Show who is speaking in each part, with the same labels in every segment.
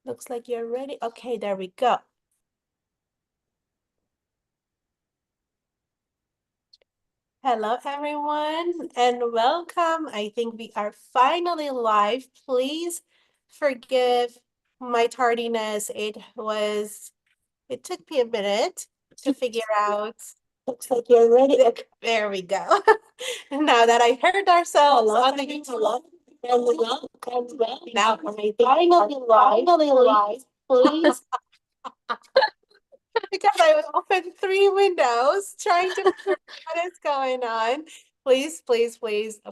Speaker 1: Looks like you're ready. Okay, there we go. Hello, everyone, and welcome. I think we are finally live. Please forgive my tardiness. It took me a minute to figure out. Looks like you're ready. There we go. Now that I heard ourselves on the YouTube. Now we're finally live. Please because I opened three windows trying to figure out what is going on. Please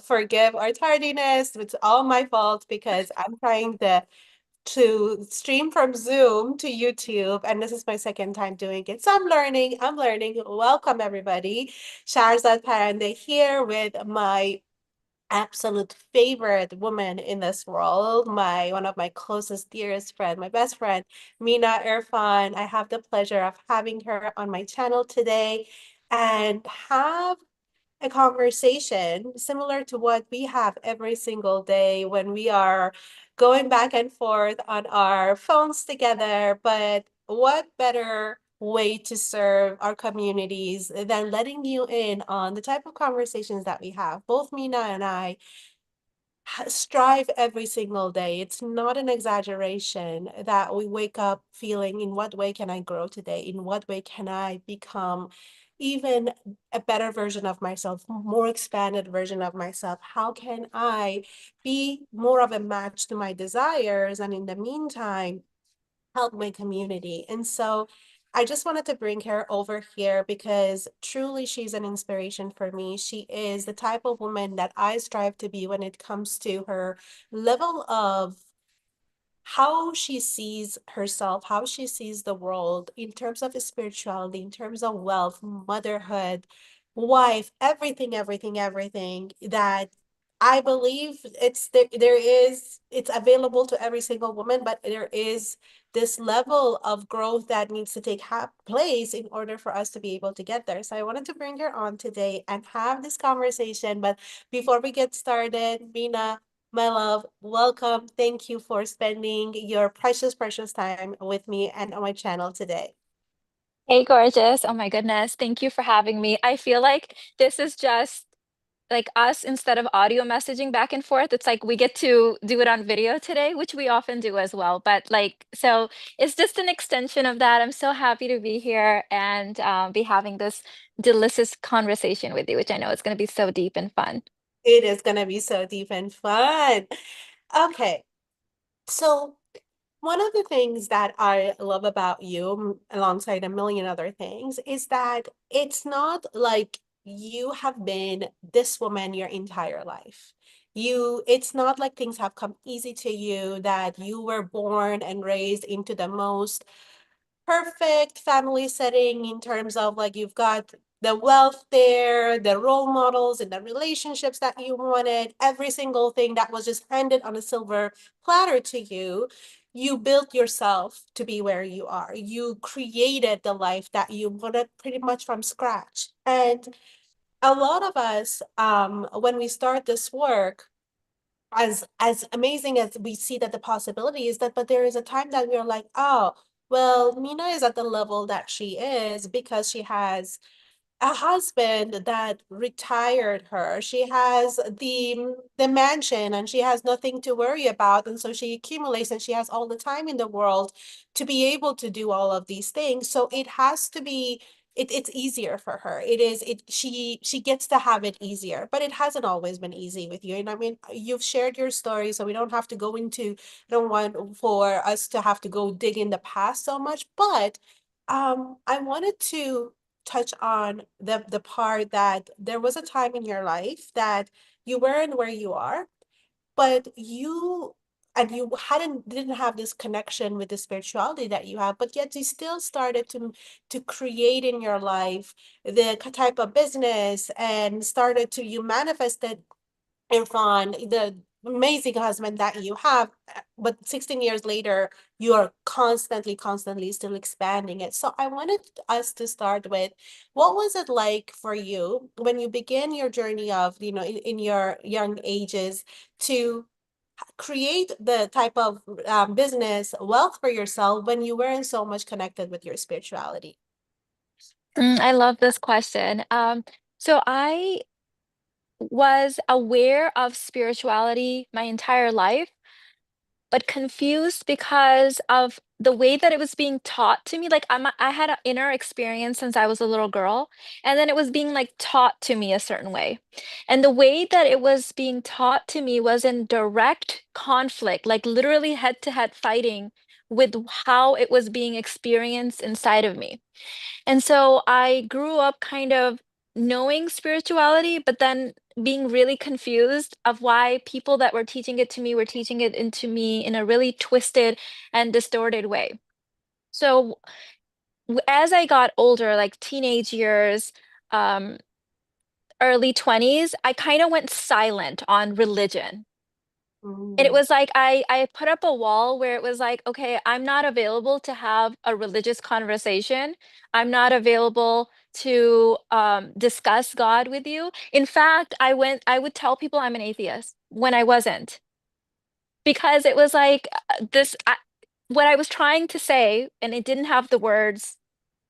Speaker 1: forgive our tardiness. It's all my fault because I'm trying to stream from Zoom to YouTube, and this is my second time doing it. So I'm learning. I'm learning. Welcome everybody. Sharzad Parande here with my absolute favorite woman in this world, my one of my closest, dearest friend, my best friend, Mina Irfan. I have the pleasure of having her on my channel today and have a conversation similar to what we have every single day when we are going back and forth on our phones together. But what better way to serve our communities than letting you in on the type of conversations that we have? Both Mina and I strive every single day. It's not an exaggeration that we wake up feeling, in what way can I grow today? In what way can I become even a better version of myself, more expanded version of myself? How can I be more of a match to my desires? And in the meantime, help my community. And so I just wanted to bring her over here because truly she's an inspiration for me. She is the type of woman that I strive to be when it comes to her level of how she sees herself, how she sees the world in terms of spirituality, in terms of wealth, motherhood, wife, everything that I believe it's available to every single woman, but there is this level of growth that needs to take place in order for us to be able to get there. So I wanted to bring her on today and have this conversation. But before we get started, Mina, my love, welcome. Thank you for spending your precious time with me and on my channel today.
Speaker 2: Hey, gorgeous. Oh my goodness. Thank you for having me. I feel like this is just like us instead of audio messaging back and forth. It's like we get to do it on video today, which we often do as well. But so it's just an extension of that. I'm so happy to be here and be having this delicious conversation with you, which I know is going to be so deep and fun.
Speaker 1: It is going to be so deep and fun. Okay, so one of the things that I love about you, alongside a million other things, is that it's not like you have been this woman your entire life. It's not like things have come easy to you, that you were born and raised into the most perfect family setting in terms of like you've got the wealth there, the role models and the relationships that you wanted, every single thing that was just handed on a silver platter to you. You built yourself to be where you are. You created the life that you wanted pretty much from scratch. And a lot of us, when we start this work, as amazing as we see that the possibility is that, but there is a time that we're like, oh, well, Mina is at the level that she is because she has a husband that retired her. She has the mansion and she has nothing to worry about. And so she accumulates and she has all the time in the world to be able to do all of these things. So it has to be it's easier for her. It is it she gets to have it easier, but it hasn't always been easy with you. And I mean, you've shared your story, so we don't have to go into, I don't want for us to have to go dig in the past so much, but I wanted to touch on the part that there was a time in your life that you weren't where you are, but you didn't have this connection with the spirituality that you have, but yet you still started to create in your life the type of business and started to you manifested Irfan, the amazing husband that you have, but 16 years later, you are constantly still expanding it. So I wanted us to start with what was it like for you when you began your journey of, in your young ages to create the type of business wealth for yourself when you weren't so much connected with your spirituality?
Speaker 2: I love this question. So I was aware of spirituality my entire life, but confused because of the way that it was being taught to me. Like I had an inner experience since I was a little girl, and then it was being like taught to me a certain way. And the way that it was being taught to me was in direct conflict, like literally head to head fighting with how it was being experienced inside of me. And so I grew up kind of knowing spirituality, but then being really confused of why people that were teaching it to me were teaching it into me in a really twisted and distorted way. So as I got older, like teenage years, um, early 20s, I kind of went silent on religion. And it
Speaker 1: Mm.
Speaker 2: was like I put up a wall where it was like, okay, I'm not available to have a religious conversation. I'm not available to discuss God with you. In fact, I would tell people I'm an atheist when I wasn't, because it was like what I was trying to say, and it didn't have the words,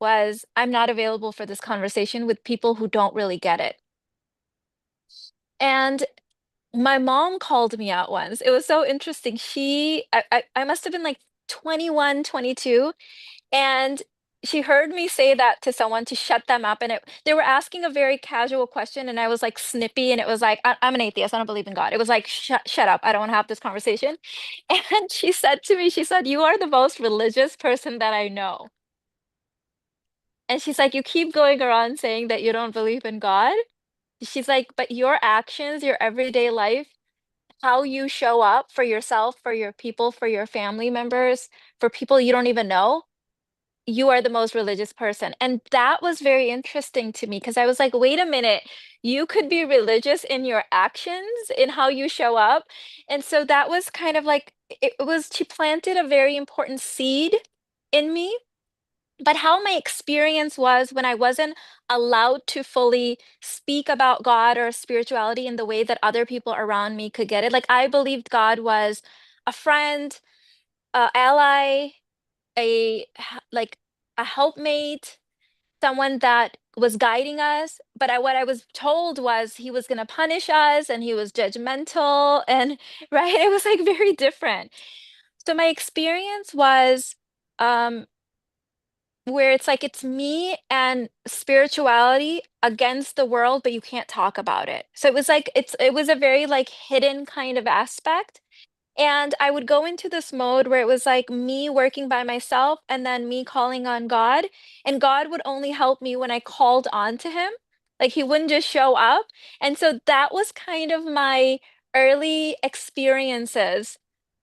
Speaker 2: was I'm not available for this conversation with people who don't really get it. And my mom called me out once. It was so interesting. I must have been like 21, 22, and she heard me say that to someone to shut them up. And they were asking a very casual question, and I was like snippy, and it was like, I'm an atheist. I don't believe in God. It was like, shut up. I don't want to have this conversation. And she said to me, she said, you are the most religious person that I know. And she's like, you keep going around saying that you don't believe in God. She's like, but your actions, your everyday life, how you show up for yourself, for your people, for your family members, for people you don't even know, you are the most religious person. And that was very interesting to me because I was like, wait a minute, you could be religious in your actions, in how you show up. And so that was kind of like, she planted a very important seed in me. But how my experience was when I wasn't allowed to fully speak about God or spirituality in the way that other people around me could get it. Like I believed God was a friend, a ally, like a helpmate, someone that was guiding us. But what I was told was he was going to punish us and he was judgmental and right, it was like very different. So my experience was um where it's like it's me and spirituality against the world, but you can't talk about it. So it was like it was a very like hidden kind of aspect. And I would go into this mode where it was like me working by myself and then me calling on God. And God would only help me when I called on to him. Like he wouldn't just show up. And so that was kind of my early experiences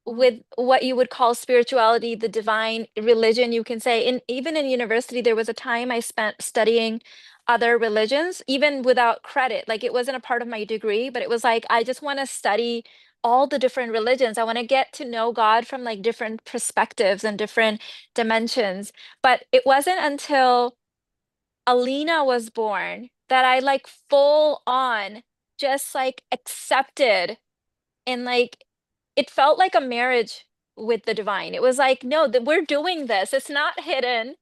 Speaker 2: with what you would call spirituality, the divine religion, you can say. And even in university, there was a time I spent studying other religions, even without credit. Like it wasn't a part of my degree, but it was like, I just want to study all the different religions. I want to get to know God from like different perspectives and different dimensions. But it wasn't until Alina was born that I like full on just like accepted and like it felt like a marriage with the divine. It was like, no, that we're doing this. It's not hidden.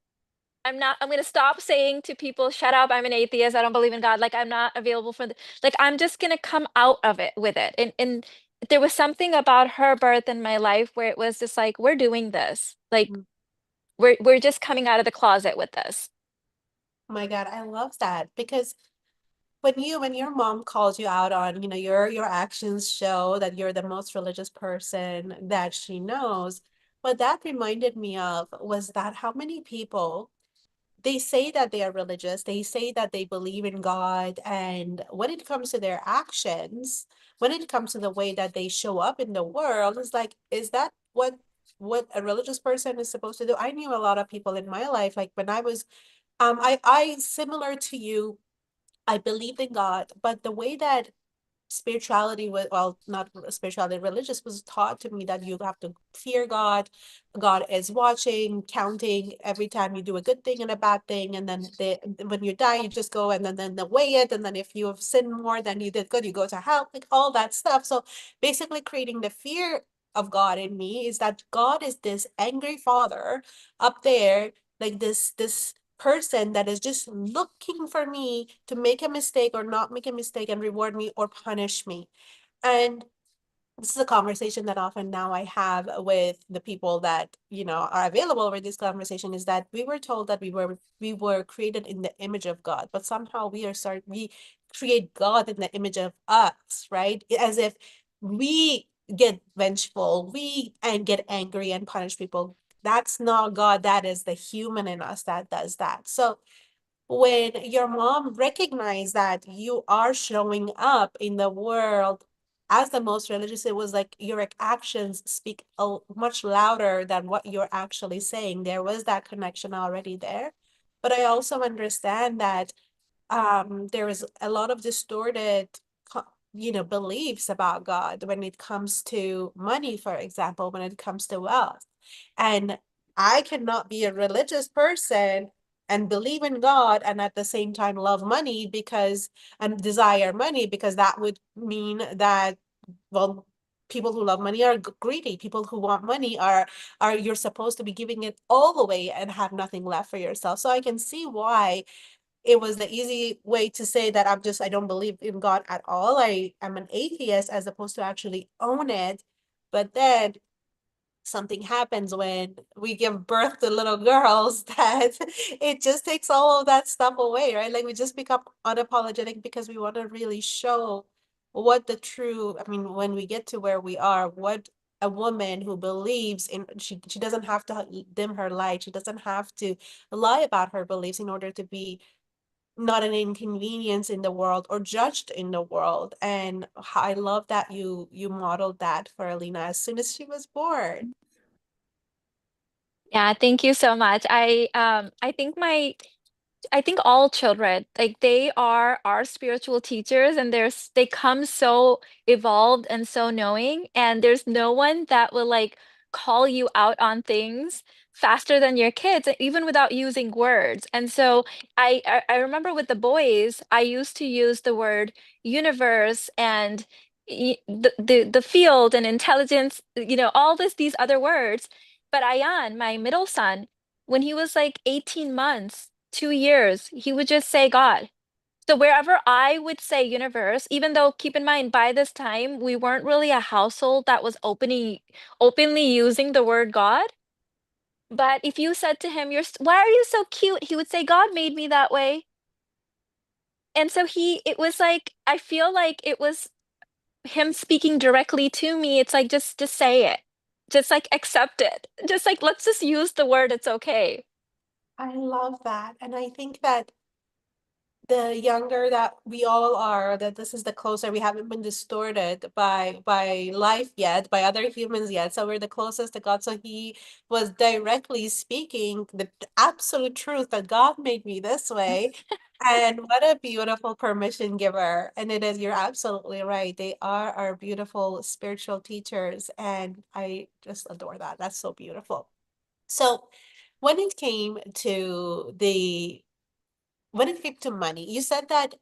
Speaker 2: I'm going to stop saying to people, shut up, I'm an atheist, I don't believe in God. Like I'm not available for the, like I'm just going to come out of it with it. And there was something about her birth in my life where it was just like, we're doing this. Like
Speaker 1: Mhm.
Speaker 2: we're just coming out of the closet with this.
Speaker 1: My God, I love that because when your mom calls you out on, your actions show that you're the most religious person that she knows. What that reminded me of was that how many people they say that they are religious, they say that they believe in God, and when it comes to their actions, when it comes to the way that they show up in the world, it's like, is that what a religious person is supposed to do? I knew a lot of people in my life, like when I was I similar to you, I believed in God, but the way that spirituality was, well, not spirituality, religious was taught to me that you have to fear God. God is watching, counting every time you do a good thing and a bad thing. And then when you die, you just go and then they weigh it. And then if you have sinned more than you did good, you go to hell, like all that stuff. So basically creating the fear of God in me is that God is this angry father up there, like this person that is just looking for me to make a mistake or not make a mistake and reward me or punish me. And this is a conversation that often now I have with the people that, are available for this conversation, is that we were told that we were created in the image of God, but somehow we create God in the image of us, right? As if we get vengeful, we and get angry and punish people. That's not God. That is the human in us that does that. So when your mom recognized that you are showing up in the world as the most religious, it was like your actions speak much louder than what you're actually saying. There was that connection already there. But I also understand that there is a lot of distorted beliefs about God when it comes to money, for example, when it comes to wealth. And I cannot be a religious person and believe in God and at the same time love money because and desire money, because that would mean that, well, people who love money are greedy. People who want money are you're supposed to be giving it all away and have nothing left for yourself. So I can see why it was the easy way to say that I don't believe in God at all. I am an atheist, as opposed to actually own it. But then something happens when we give birth to little girls that it just takes all of that stuff away, right? Like we just become unapologetic because we want to really show what the true, I mean, when we get to where we are, what a woman who believes in, she doesn't have to dim her light. She doesn't have to lie about her beliefs in order to be not an inconvenience in the world or judged in the world. And I love that you modeled that for Alina as soon as she was born.
Speaker 2: Yeah, thank you so much. I think all children, like they are our spiritual teachers and they come so evolved and so knowing, and there's no one that will like call you out on things faster than your kids, even without using words. And so I remember with the boys, I used to use the word universe and the field and intelligence, all these other words. But Ayan, my middle son, when he was like 18 months, 2 years, he would just say God. So wherever I would say universe, even though keep in mind by this time we weren't really a household that was openly using the word God. But if you said to him, why are you so cute? He would say, God made me that way. And so it was like, I feel like it was him speaking directly to me. It's like, just say it. Just like accept it. Just like, let's just use the word. It's okay.
Speaker 1: I love that. And I think that the younger that we all are, that this is the closer. We haven't been distorted by life yet, by other humans yet. So we're the closest to God. So he was directly speaking the absolute truth that God made me this way. And what a beautiful permission giver. And it is, you're absolutely right. They are our beautiful spiritual teachers. And I just adore that. That's so beautiful. So when it came to money, you said that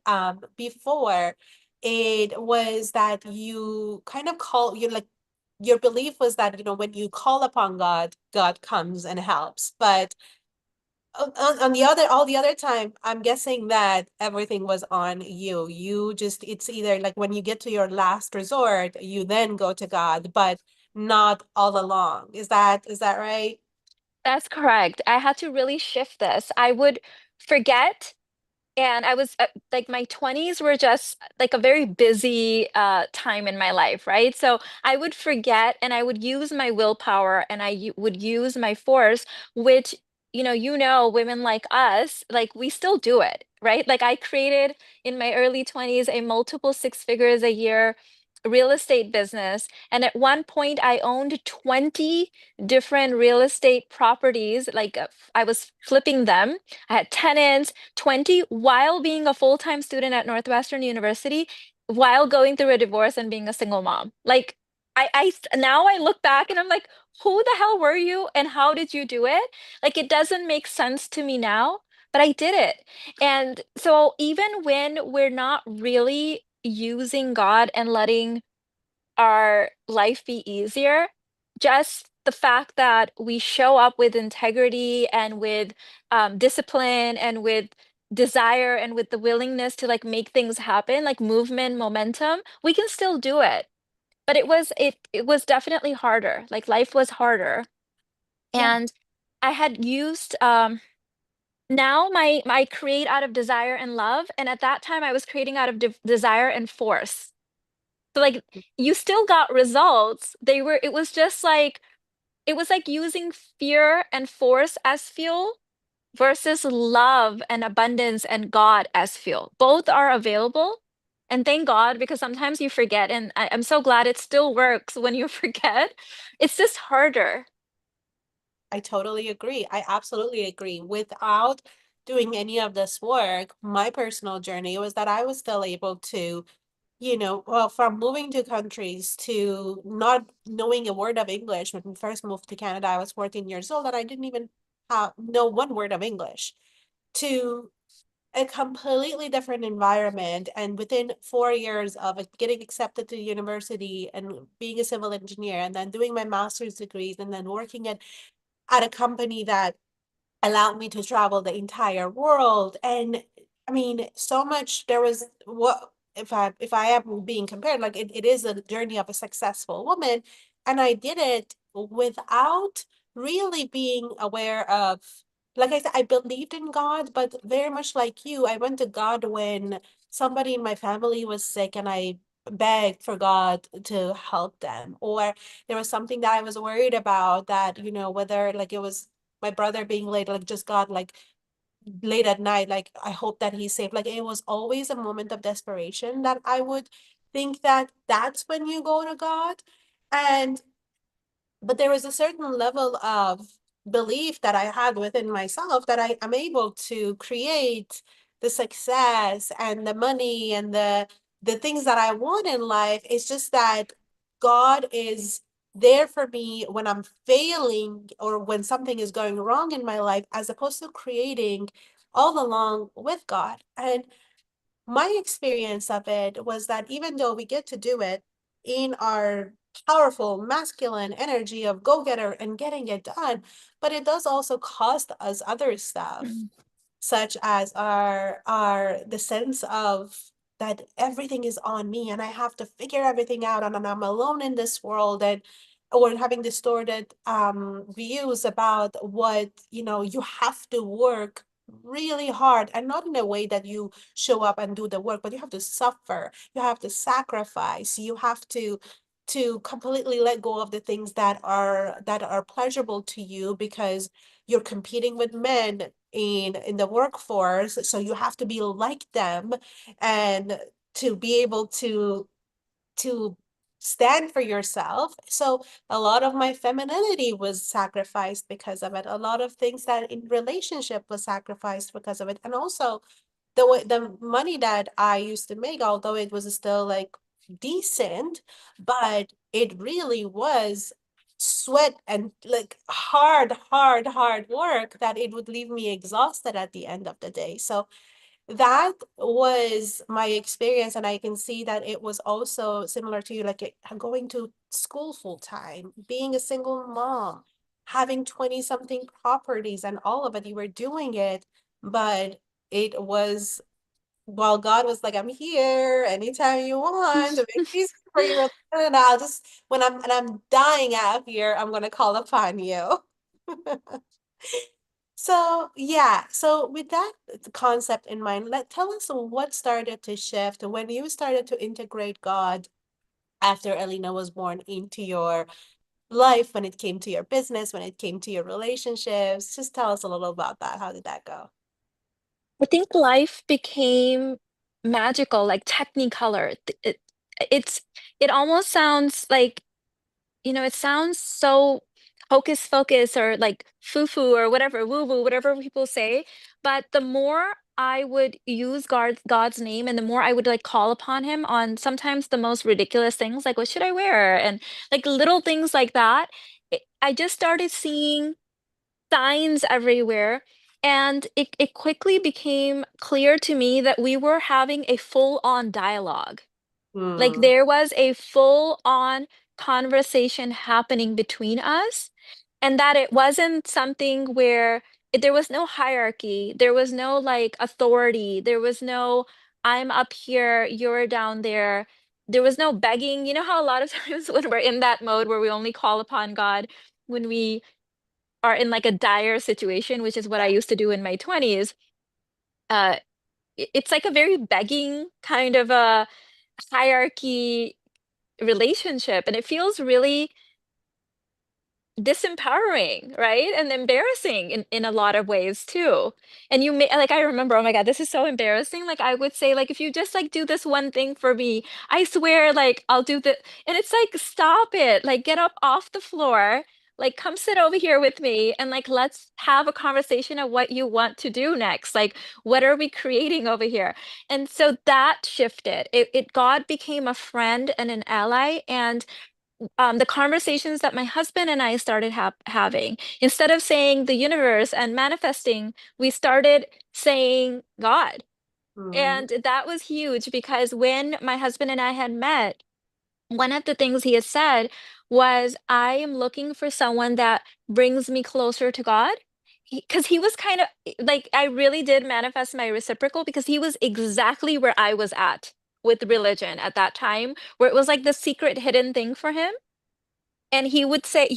Speaker 1: before it was that you kind of you like your belief was that when you call upon God, God comes and helps. But on the other all the other time, I'm guessing that everything was on you. You just it's either like when you get to your last resort, you then go to God, but not all along. Is that right?
Speaker 2: That's correct. I had to really shift this. I would forget. And I was like, my 20s were just like a very busy time in my life, right? So I would forget and I would use my willpower and would use my force, which, women like us, like we still do it, right? Like I created in my early 20s a multiple six figures a year real estate business. And at one point, I owned 20 different real estate properties. Like I was flipping them. I had tenants 20 while being a full-time student at Northwestern University. while going through a divorce and being a single mom. Like now I look back and I'm like, who the hell were you and how did you do it? Like it doesn't make sense to me now, but I did it. And so even when we're not really using God and letting our life be easier, just the fact that we show up with integrity and with discipline and with desire and with the willingness to like make things happen, like movement, momentum, we can still do it. But it was definitely harder. Like life was harder.
Speaker 1: Yeah.
Speaker 2: And I had used now my create out of desire and love. And at that time I was creating out of de desire and force. So like you still got results. It was just like it was like using fear and force as fuel versus love and abundance and God as fuel. Both are available. And thank God, because sometimes you forget. And I'm so glad it still works when you forget. It's just harder.
Speaker 1: I totally agree. I absolutely agree. Without doing any of this work, my personal journey was that I was still able to, well, from moving to countries to not knowing a word of English. When we first moved to Canada, I was 14 years old and I didn't even know one word of English, to a completely different environment. And within 4 years of getting accepted to university and being a civil engineer and then doing my master's degrees and then working at a company that allowed me to travel the entire world. And I mean, so much there was what if I am being compared, like it is a journey of a successful woman. And I did it without really being aware of, like I said, I believed in God, but very much like you, I went to God when somebody in my family was sick and I begged for God to help them. Or there was something that I was worried about that, whether like it was my brother being late, like just got like late at night, like I hope that he's safe. Like it was always a moment of desperation that I would think that that's when you go to God. And but there was a certain level of belief that I had within myself that I am able to create the success and the money and the things that I want in life. It's just that God is there for me when I'm failing or when something is going wrong in my life, as opposed to creating all along with God. And my experience of it was that even though we get to do it in our powerful masculine energy of go-getter and getting it done, but it does also cost us other stuff,
Speaker 2: Mm.
Speaker 1: such as our the sense of that everything is on me and I have to figure everything out and I'm alone in this world, and or having distorted views about what, you have to work really hard, and not in a way that you show up and do the work, but you have to suffer, you have to sacrifice, you have to completely let go of the things that are pleasurable to you, because you're competing with men in the workforce, so you have to be like them, and to be able to stand for yourself. So a lot of my femininity was sacrificed because of it. A lot of things that in relationship was sacrificed because of it. And also the money that I used to make, although it was still like decent, but it really was sweat and like hard work that it would leave me exhausted at the end of the day. So that was my experience, and I can see that it was also similar to you, like going to school full time, being a single mom, having 20 something properties and all of it. You were doing it, but it was, while God was like, I'm here anytime you want to make these for you, and I'll just when I'm dying out here, I'm gonna call upon you. So yeah, so with that concept in mind, tell us what started to shift when you started to integrate God after Elena was born into your life, when it came to your business, when it came to your relationships. Just tell us a little about that. How did that go?
Speaker 2: I think life became magical, like technicolor. It's it almost sounds like, it sounds so. hocus pocus or like foo foo or whatever, woo woo, whatever people say. But the more I would use God's name and the more I would like call upon him on sometimes the most ridiculous things, like what should I wear? And like little things like that. I just started seeing signs everywhere. And it quickly became clear to me that we were having a full-on dialogue. Like
Speaker 1: Mm,
Speaker 2: there was a full-on conversation happening between us, and that it wasn't something where there was no hierarchy, there was no like authority, there was no I'm up here, you're down there. There was no begging. You know how a lot of times when we're in that mode where we only call upon God when we are in like a dire situation, which is what I used to do in my 20s. Uh, it's like a very begging kind of a hierarchy relationship, and it feels really disempowering, right? And embarrassing in a lot of ways too. And you may like I remember, oh my God, this is so embarrassing. Like I would say, like, if you just like do this one thing for me, I swear, like I'll do the and it's like, stop it. Like get up off the floor, like come sit over here with me and like let's have a conversation of what you want to do next. Like, what are we creating over here? And so that shifted. It God became a friend and an ally, and the conversations that my husband and I started having, instead of saying the universe and manifesting, we started saying God.
Speaker 1: mm,
Speaker 2: And that was huge because when my husband and I had met, one of the things he had said was, I am looking for someone that brings me closer to God. Because he was kind of like, I really did manifest my reciprocal because he was exactly where I was at with religion at that time, where it was like the secret hidden thing for him. And he would say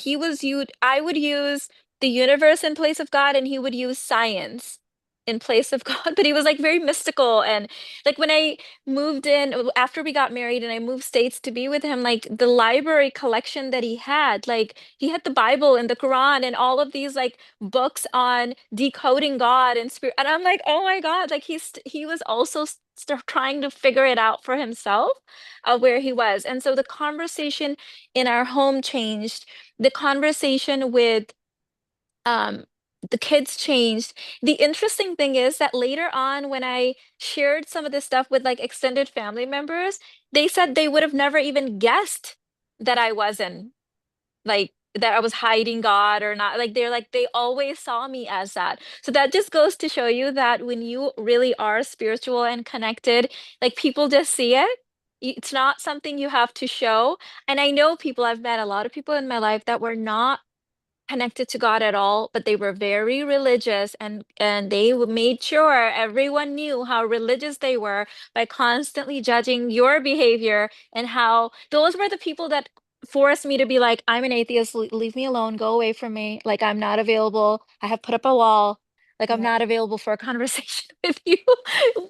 Speaker 2: I would use the universe in place of God, and he would use science in place of God. But he was like very mystical. And like when I moved in after we got married and I moved states to be with him, like the library collection that he had, like he had the Bible and the Quran and all of these like books on decoding God and spirit. And I'm like, oh my God, like he was also trying to figure it out for himself, where he was. And so the conversation in our home changed. The conversation with um the kids changed. The interesting thing is that later on, when I shared some of this stuff with like extended family members, they said they would have never even guessed that I wasn't like that I was hiding God or not. Like they're like they always saw me as that. So that just goes to show you that when you really are spiritual and connected, like people just see it. It's not something you have to show. And I know people, I've met a lot of people in my life that were not connected to God at all, but they were very religious, and they made sure everyone knew how religious they were by constantly judging your behavior. And how those were the people that forced me to be like, I'm an atheist, leave me alone, go away from me. Like I'm not available. I have put up a wall. Like I'm
Speaker 1: yeah.
Speaker 2: not available for a conversation with you.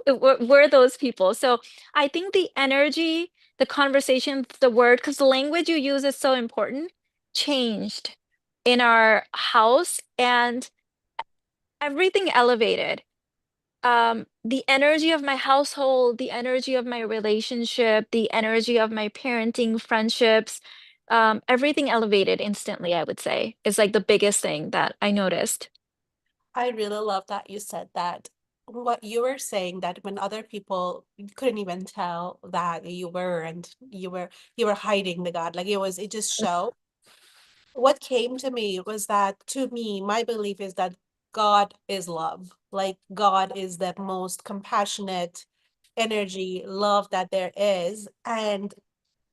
Speaker 2: Were those people. So I think the energy, the conversation, the word, because the language you use is so important, changed in our house, and everything elevated. The energy of my household, the energy of my relationship, the energy of my parenting, friendships, everything elevated instantly, I would say, is like the biggest thing that I noticed.
Speaker 1: I really love that you said that. What you were saying, that when other people couldn't even tell that you were, and you were hiding the God, like it just showed. What came to me was that, to me, my belief is that God is love. Like God is the most compassionate energy, love that there is. And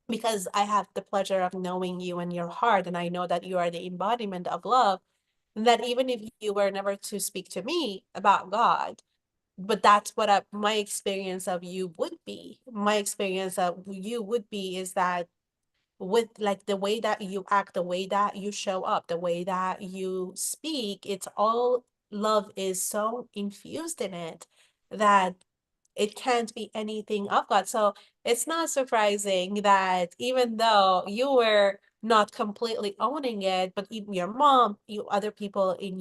Speaker 1: because I have the pleasure of knowing you and your heart, and I know that you are the embodiment of love, that even if you were never to speak to me about God, but that's what my experience of you would be. My experience of you would be is that, with like the way that you act, the way that you show up, the way that you speak, it's all love is so infused in it that it can't be anything of God. So it's not surprising that even though you were not completely owning it, but even your mom, you other people in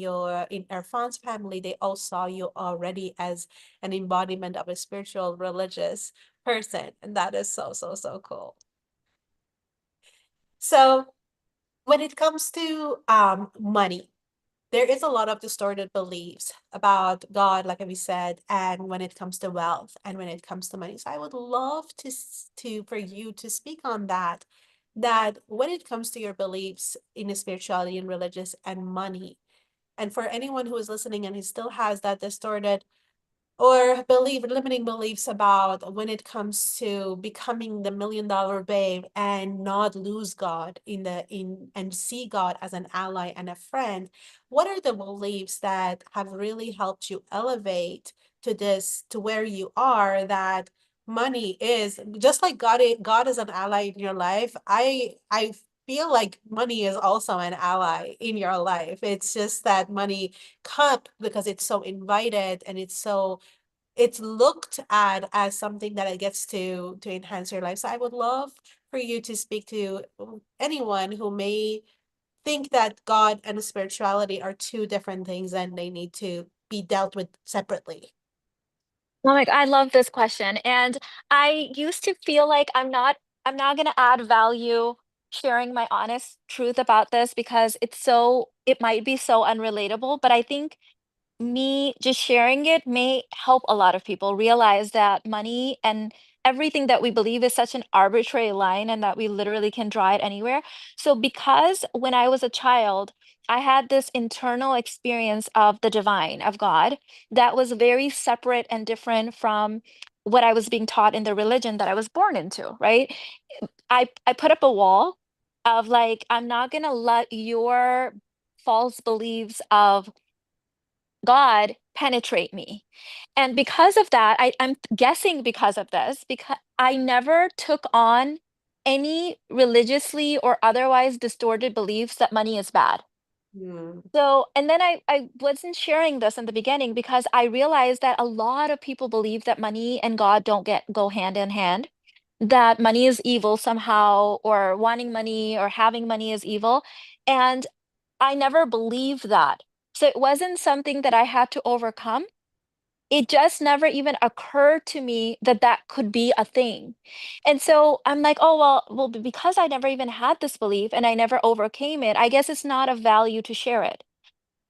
Speaker 1: Irfan's family, they all saw you already as an embodiment of a spiritual, religious person. And that is so, so, so cool. So when it comes to money, there is a lot of distorted beliefs about God, like we said, and when it comes to wealth and when it comes to money. So I would love to for you to speak on that, that when it comes to your beliefs in spirituality and religious and money, and for anyone who is listening and who still has that distorted or believe limiting beliefs about when it comes to becoming the $1 million babe and not lose God in the in and see God as an ally and a friend. What are the beliefs that have really helped you elevate to this to where you are, that money is just like God is an ally in your life. I feel like money is also an ally in your life. It's just that money can't, because it's so invited and it's looked at as something that it gets to enhance your life. So I would love for you to speak to anyone who may think that God and spirituality are two different things and they need to be dealt with separately.
Speaker 2: Oh my, I love this question. And I used to feel like I'm not gonna add value sharing my honest truth about this because it might be so unrelatable, but I think me just sharing it may help a lot of people realize that money and everything that we believe is such an arbitrary line and that we literally can draw it anywhere. So, because when I was a child, I had this internal experience of the divine, of God, that was very separate and different from what I was being taught in the religion that I was born into, right? I put up a wall of like, I'm not gonna let your false beliefs of God penetrate me. And because of that, I'm guessing because of this, because I never took on any religiously or otherwise distorted beliefs that money is bad.
Speaker 1: Mm,
Speaker 2: So, and then I wasn't sharing this in the beginning because I realized that a lot of people believe that money and God don't go hand in hand, that money is evil somehow, or wanting money or having money is evil. And I never believed that. So it wasn't something that I had to overcome. It just never even occurred to me that that could be a thing. And so I'm like, oh, well, because I never even had this belief and I never overcame it, I guess it's not of value to share it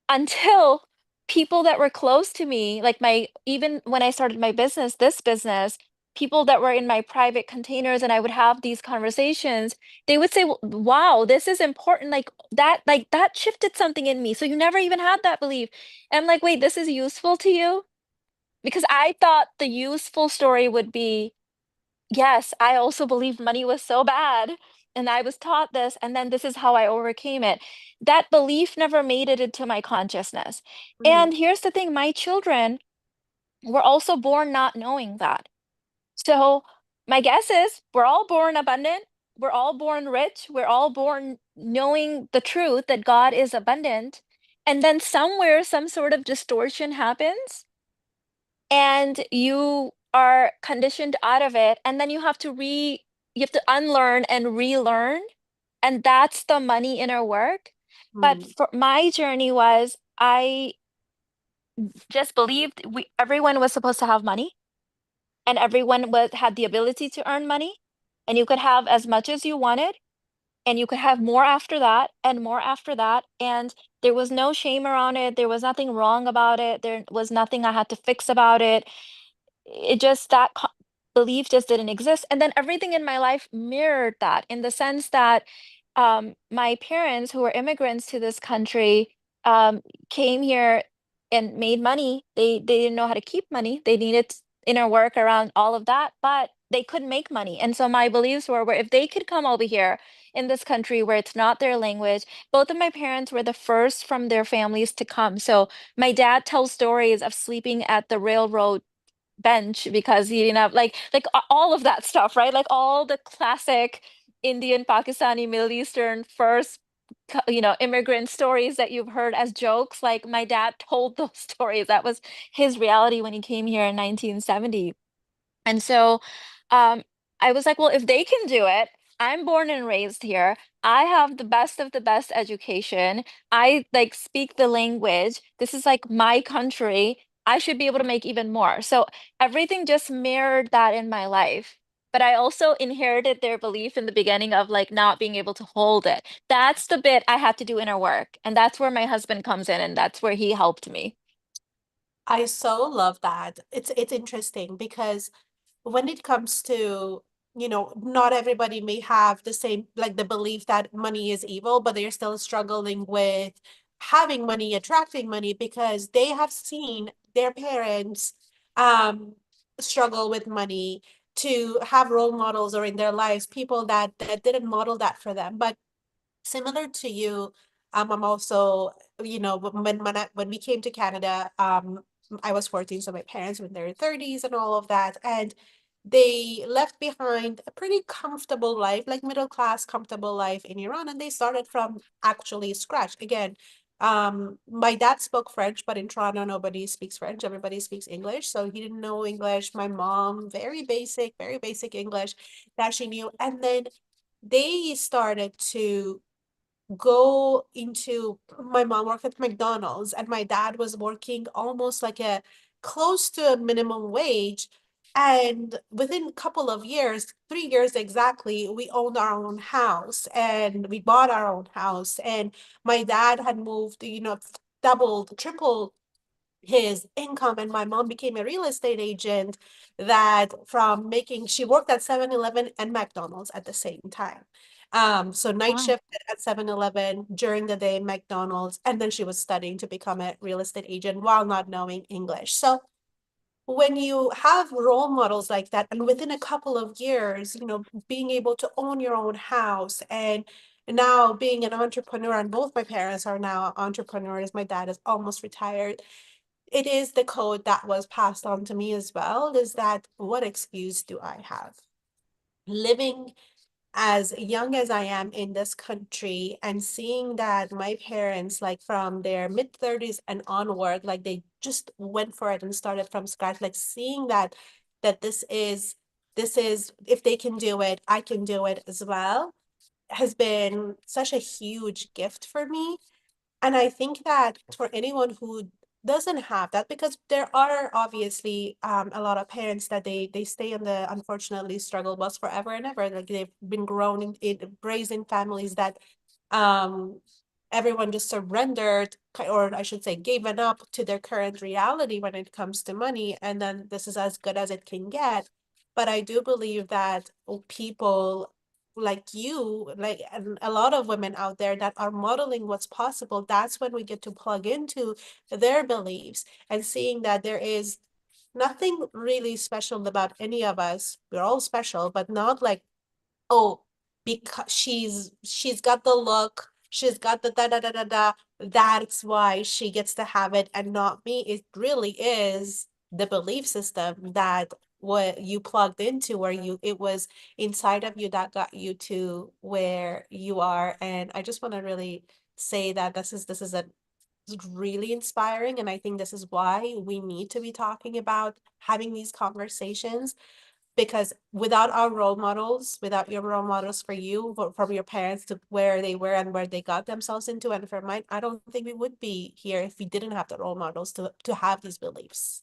Speaker 2: until people that were close to me, like even when I started my business, this business, people that were in my private containers and I would have these conversations, they would say, Wow, this is important. Like that shifted something in me. So you never even had that belief. And I'm like, wait, this is useful to you? Because I thought the useful story would be, yes, I also believed money was so bad. And I was taught this, and then this is how I overcame it. That belief never made it into my consciousness.
Speaker 1: mhm,
Speaker 2: And here's the thing, my children were also born not knowing that. So my guess is we're all born abundant, we're all born rich, we're all born knowing the truth that God is abundant. And then somewhere, some sort of distortion happens and you are conditioned out of it, and then you have to unlearn and relearn, and that's the money inner work. But
Speaker 1: mm,
Speaker 2: for my journey was, I just believed everyone was supposed to have money, and everyone had the ability to earn money, and you could have as much as you wanted, and you could have more after that and more after that, and there was no shame around it, there was nothing wrong about it, there was nothing I had to fix about it. It just belief just didn't exist, and then everything in my life mirrored that, in the sense that my parents, who were immigrants to this country, um, came here and made money. They didn't know how to keep money. They needed inner work around all of that, but they couldn't make money. And so my beliefs were if they could come over here in this country where it's not their language. Both of my parents were the first from their families to come. So my dad tells stories of sleeping at the railroad bench because he didn't have all of that stuff, right? Like all the classic Indian, Pakistani, Middle Eastern first immigrant stories that you've heard as jokes. Like my dad told those stories. That was his reality when he came here in 1970. And so um, I was like, well, if they can do it, I'm born and raised here. I have the best of the best education. I like speak the language. This is like my country. I should be able to make even more. So everything just mirrored that in my life. but I also inherited their belief in the beginning of like not being able to hold it. That's the bit I had to do inner work. And that's where my husband comes in, and that's where he helped me.
Speaker 1: I so love that. It's interesting because when it comes to, not everybody may have the same, like the belief that money is evil, but they're still struggling with having money, attracting money because they have seen their parents um struggle with money, to have role models or in their lives people that didn't model that for them. But similar to you, I'm also, when we came to Canada, I was 14, so my parents were in their 30s and all of that, and they left behind a pretty comfortable life, like middle class, comfortable life in Iran, and they started from actually scratch again. My dad spoke French, but in Toronto, nobody speaks French. Everybody speaks English. So he didn't know English. My mom, very basic English that she knew. And then they started to go into, my mom worked at McDonald's and my dad was working almost like a close to a minimum wage. And within a couple of years, 3 years exactly, we owned our own house and we bought our own house. And my dad had moved, doubled, tripled his income, and my mom became a real estate agent that from making, she worked at 7-Eleven and McDonald's at the same time. So night
Speaker 2: Wow.
Speaker 1: shift at 7-Eleven, during the day McDonald's, and then she was studying to become a real estate agent while not knowing English. So when you have role models like that, and within a couple of years, being able to own your own house and now being an entrepreneur, and both my parents are now entrepreneurs. My dad is almost retired. It is the code that was passed on to me as well, is that what excuse do I have? Living as young as I am in this country and seeing that my parents, like from their mid 30s and onward, like they just went for it and started from scratch, like seeing that this is if they can do it, I can do it as well, has been such a huge gift for me. And I think that for anyone who doesn't have that, because there are obviously a lot of parents that they stay on the unfortunately struggle bus forever and ever. Like they've been grown in raised in families that um everyone just surrendered, or I should say given up to their current reality when it comes to money, and then this is as good as it can get. But I do believe that people like you, like, and a lot of women out there that are modeling what's possible, that's when we get to plug into their beliefs and seeing that there is nothing really special about any of us. We're all special, but not like, oh, because she's got the look, she's got the da da da da da, that's why she gets to have it and not me. It really is the belief system that what you plugged into, where you, it was inside of you that got you to where you are. And I just want to really say that this is a really inspiring, and I think this is why we need to be talking about having these conversations, because without our role models, without your role models for you, from your parents to where they were and where they got themselves into, and for mine, I don't think we would be here if we didn't have the role models to have these beliefs.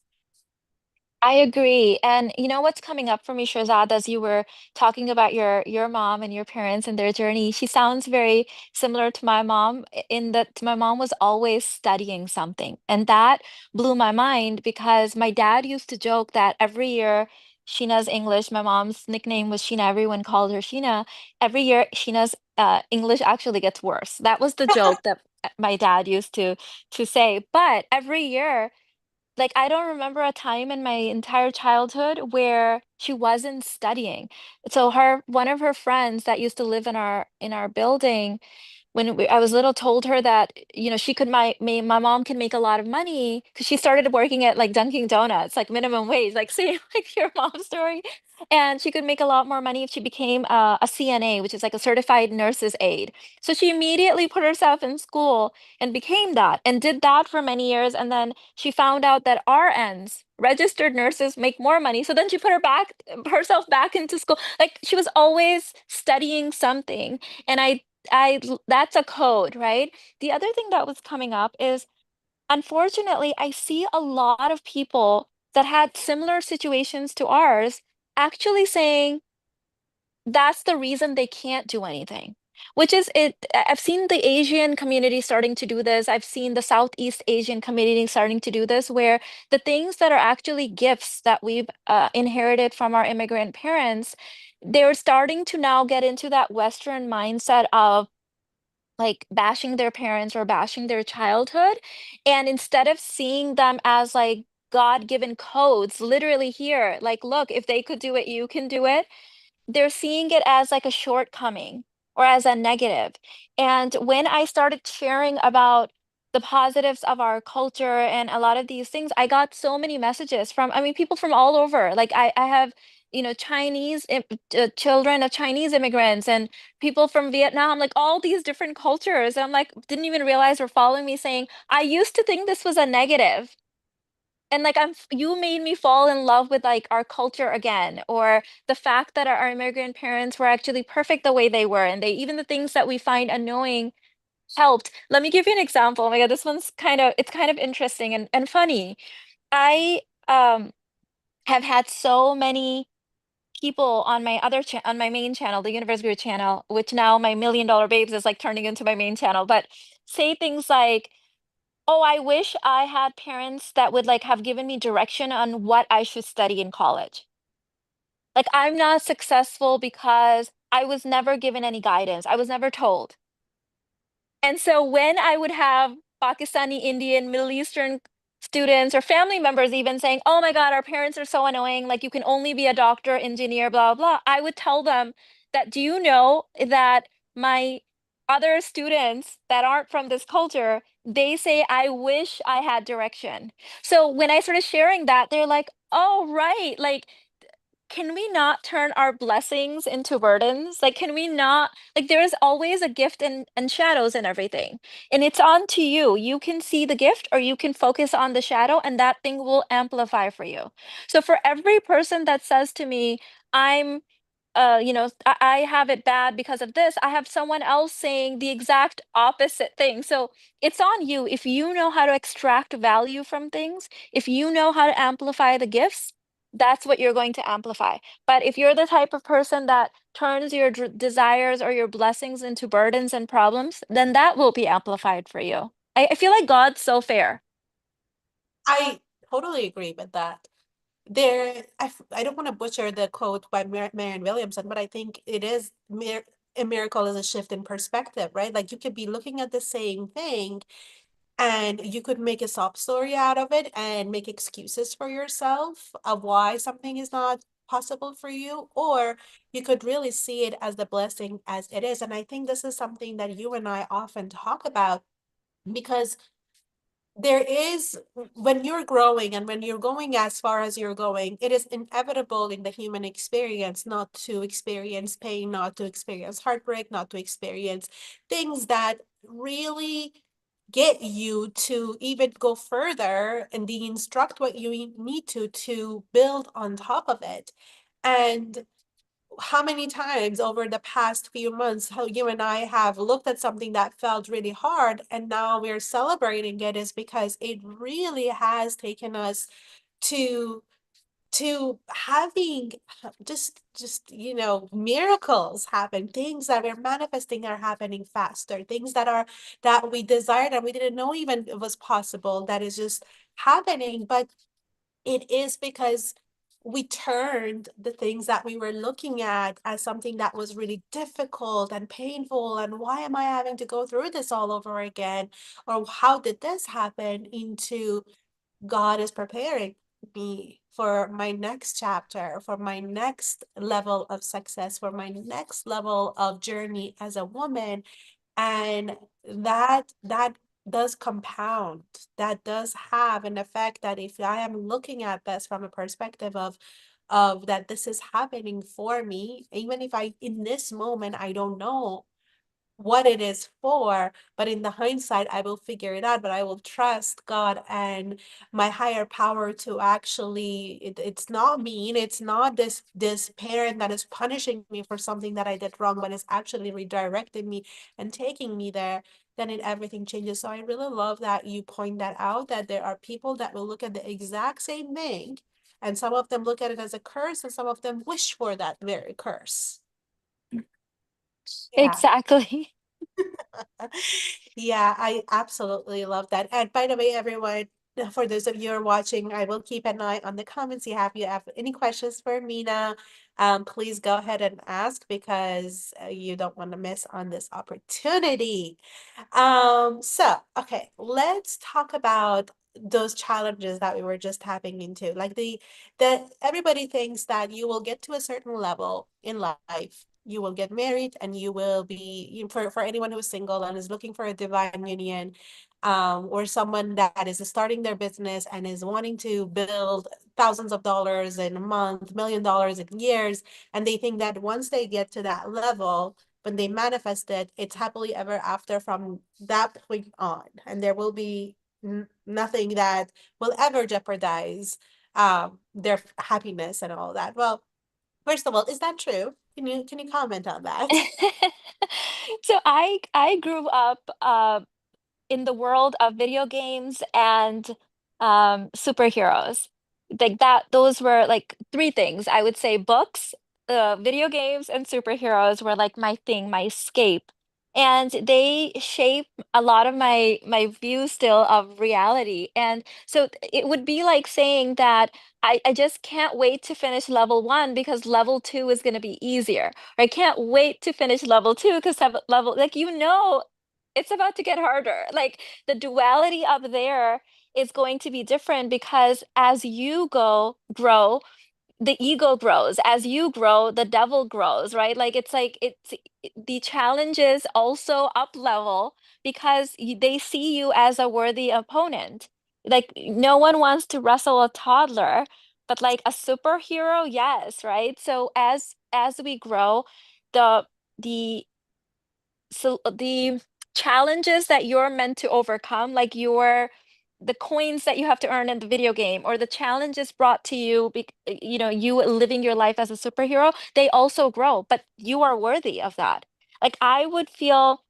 Speaker 2: I agree. And you know what's coming up for me, Shazad, as you were talking about your mom and your parents and their journey, she sounds very similar to my mom in that my mom was always studying something. And that blew my mind because my dad used to joke that every year Sheena's English, my mom's nickname was Sheena, everyone called her Sheena. Every year Sheena's English actually gets worse. That was the joke that my dad used to say. But every year like, I don't remember a time in my entire childhood where she wasn't studying. So one of her friends that used to live in our building when I was little, told her that she could my mom can make a lot of money because she started working at like Dunkin' Donuts, like minimum wage, like same like your mom's story, and she could make a lot more money if she became a CNA, which is like a certified nurse's aide. So she immediately put herself in school and became that, and did that for many years, and then she found out that RNs, registered nurses, make more money. So then she put herself back into school. Like she was always studying something, and that's a code, right? The other thing that was coming up is unfortunately, I see a lot of people that had similar situations to ours actually saying, that's the reason they can't do anything. Which is it, I've seen the Asian community starting to do this. I've seen the Southeast Asian community starting to do this, where the things that are actually gifts that we've inherited from our immigrant parents, they're starting to now get into that Western mindset of like bashing their parents or bashing their childhood. And instead of seeing them as like God-given codes, literally here, like, look, if they could do it, you can do it, they're seeing it as like a shortcoming or as a negative. And when I started sharing about the positives of our culture and a lot of these things, I got so many messages from, I mean, people from all over. Like I have, Chinese children of Chinese immigrants and people from Vietnam, like all these different cultures. And I'm like, didn't even realize were following me saying, I used to think this was a negative, and like you made me fall in love with like our culture again, or the fact that our immigrant parents were actually perfect the way they were, and they even the things that we find annoying helped. Let me give you an example. Oh my God, this one's kind of interesting and funny. I have had so many people on my on my main channel, the Universe Guru channel, which now my $1 million babes is like turning into my main channel, but say things like, oh, I wish I had parents that would like have given me direction on what I should study in college. Like I'm not successful because I was never given any guidance. I was never told. And so when I would have Pakistani, Indian, Middle Eastern students or family members even saying, "Oh my God, our parents are so annoying. Like you can only be a doctor, engineer, blah, blah, blah." I would tell them that, do you know that my other students that aren't from this culture, they say, I wish I had direction. So when I started sharing that, they're like, "Oh, right. Like can we not turn our blessings into burdens? Like, can we not, like, there's always a gift and shadows and everything. And it's on to you. You can see the gift or you can focus on the shadow, and that thing will amplify for you. So, for every person that says to me, I'm, I have it bad because of this, I have someone else saying the exact opposite thing. So, it's on you. If you know how to extract value from things, if you know how to amplify the gifts, that's what you're going to amplify. But if you're the type of person that turns your desires or your blessings into burdens and problems, then that will be amplified for you. I feel like God's so fair.
Speaker 1: I totally agree with that. I don't want to butcher the quote by Marianne Williamson, but I think it is a miracle is a shift in perspective, right? Like you could be looking at the same thing and you could make a sob story out of it and make excuses for yourself of why something is not possible for you, or you could really see it as the blessing as it is. And I think this is something that you and I often talk about because there is, when you're growing and when you're going as far as you're going, it is inevitable in the human experience not to experience pain, not to experience heartbreak, not to experience things that really get you to even go further and deconstruct what you need to build on top of it. And how many times over the past few months how you and I have looked at something that felt really hard and now we're celebrating it is because it really has taken us to having just miracles happen, things that we're manifesting are happening faster, things that we desired and we didn't know even it was possible, that is just happening. But it is because we turned the things that we were looking at as something that was really difficult and painful. And why am I having to go through this all over again? Or how did this happen? Into God is preparing me for my next chapter, for my next level of success, for my next level of journey as a woman. And that does compound, that does have an effect, that if I am looking at this from a perspective of that this is happening for me, even if I in this moment I don't know what it is for, but in the hindsight, I will figure it out. But I will trust God and my higher power to actually, it's not mean, it's not this parent that is punishing me for something that I did wrong, but it's actually redirecting me and taking me there. Then everything changes. So I really love that you point that out, that there are people that will look at the exact same thing, and some of them look at it as a curse, and some of them wish for that very curse. Yeah.
Speaker 2: Exactly.
Speaker 1: Yeah, I absolutely love that. And by the way, everyone, for those of you who are watching, I will keep an eye on the comments. You have any questions for Mina, please go ahead and ask because you don't want to miss on this opportunity. Okay, let's talk about those challenges that we were just tapping into. Like the everybody thinks that you will get to a certain level in life. You will get married and you will be for anyone who's single and is looking for a divine union, or someone that is starting their business and is wanting to build thousands of dollars in a month, $1 million in years, and they think that once they get to that level, when they manifest it, it's happily ever after from that point on, and there will be nothing that will ever jeopardize their happiness and all that. Well, first of all, is that true? Can you comment on that?
Speaker 2: So I grew up in the world of video games and superheroes. Like that, those were like three things. I would say books, video games, and superheroes were like my thing, my escape. And they shape a lot of my view still of reality. And so it would be like saying that I just can't wait to finish level one because level two is going to be easier. Or I can't wait to finish level two because level, like, it's about to get harder. Like the duality up there is going to be different because as you grow, the ego grows. As you grow, the devil grows, right? The challenges also up level because they see you as a worthy opponent. Like no one wants to wrestle a toddler, but like a superhero, yes, right? So as we grow, the the the challenges that you're meant to overcome, like the coins that you have to earn in the video game, or the challenges brought to you, you living your life as a superhero, they also grow, but you are worthy of that. Like I would feel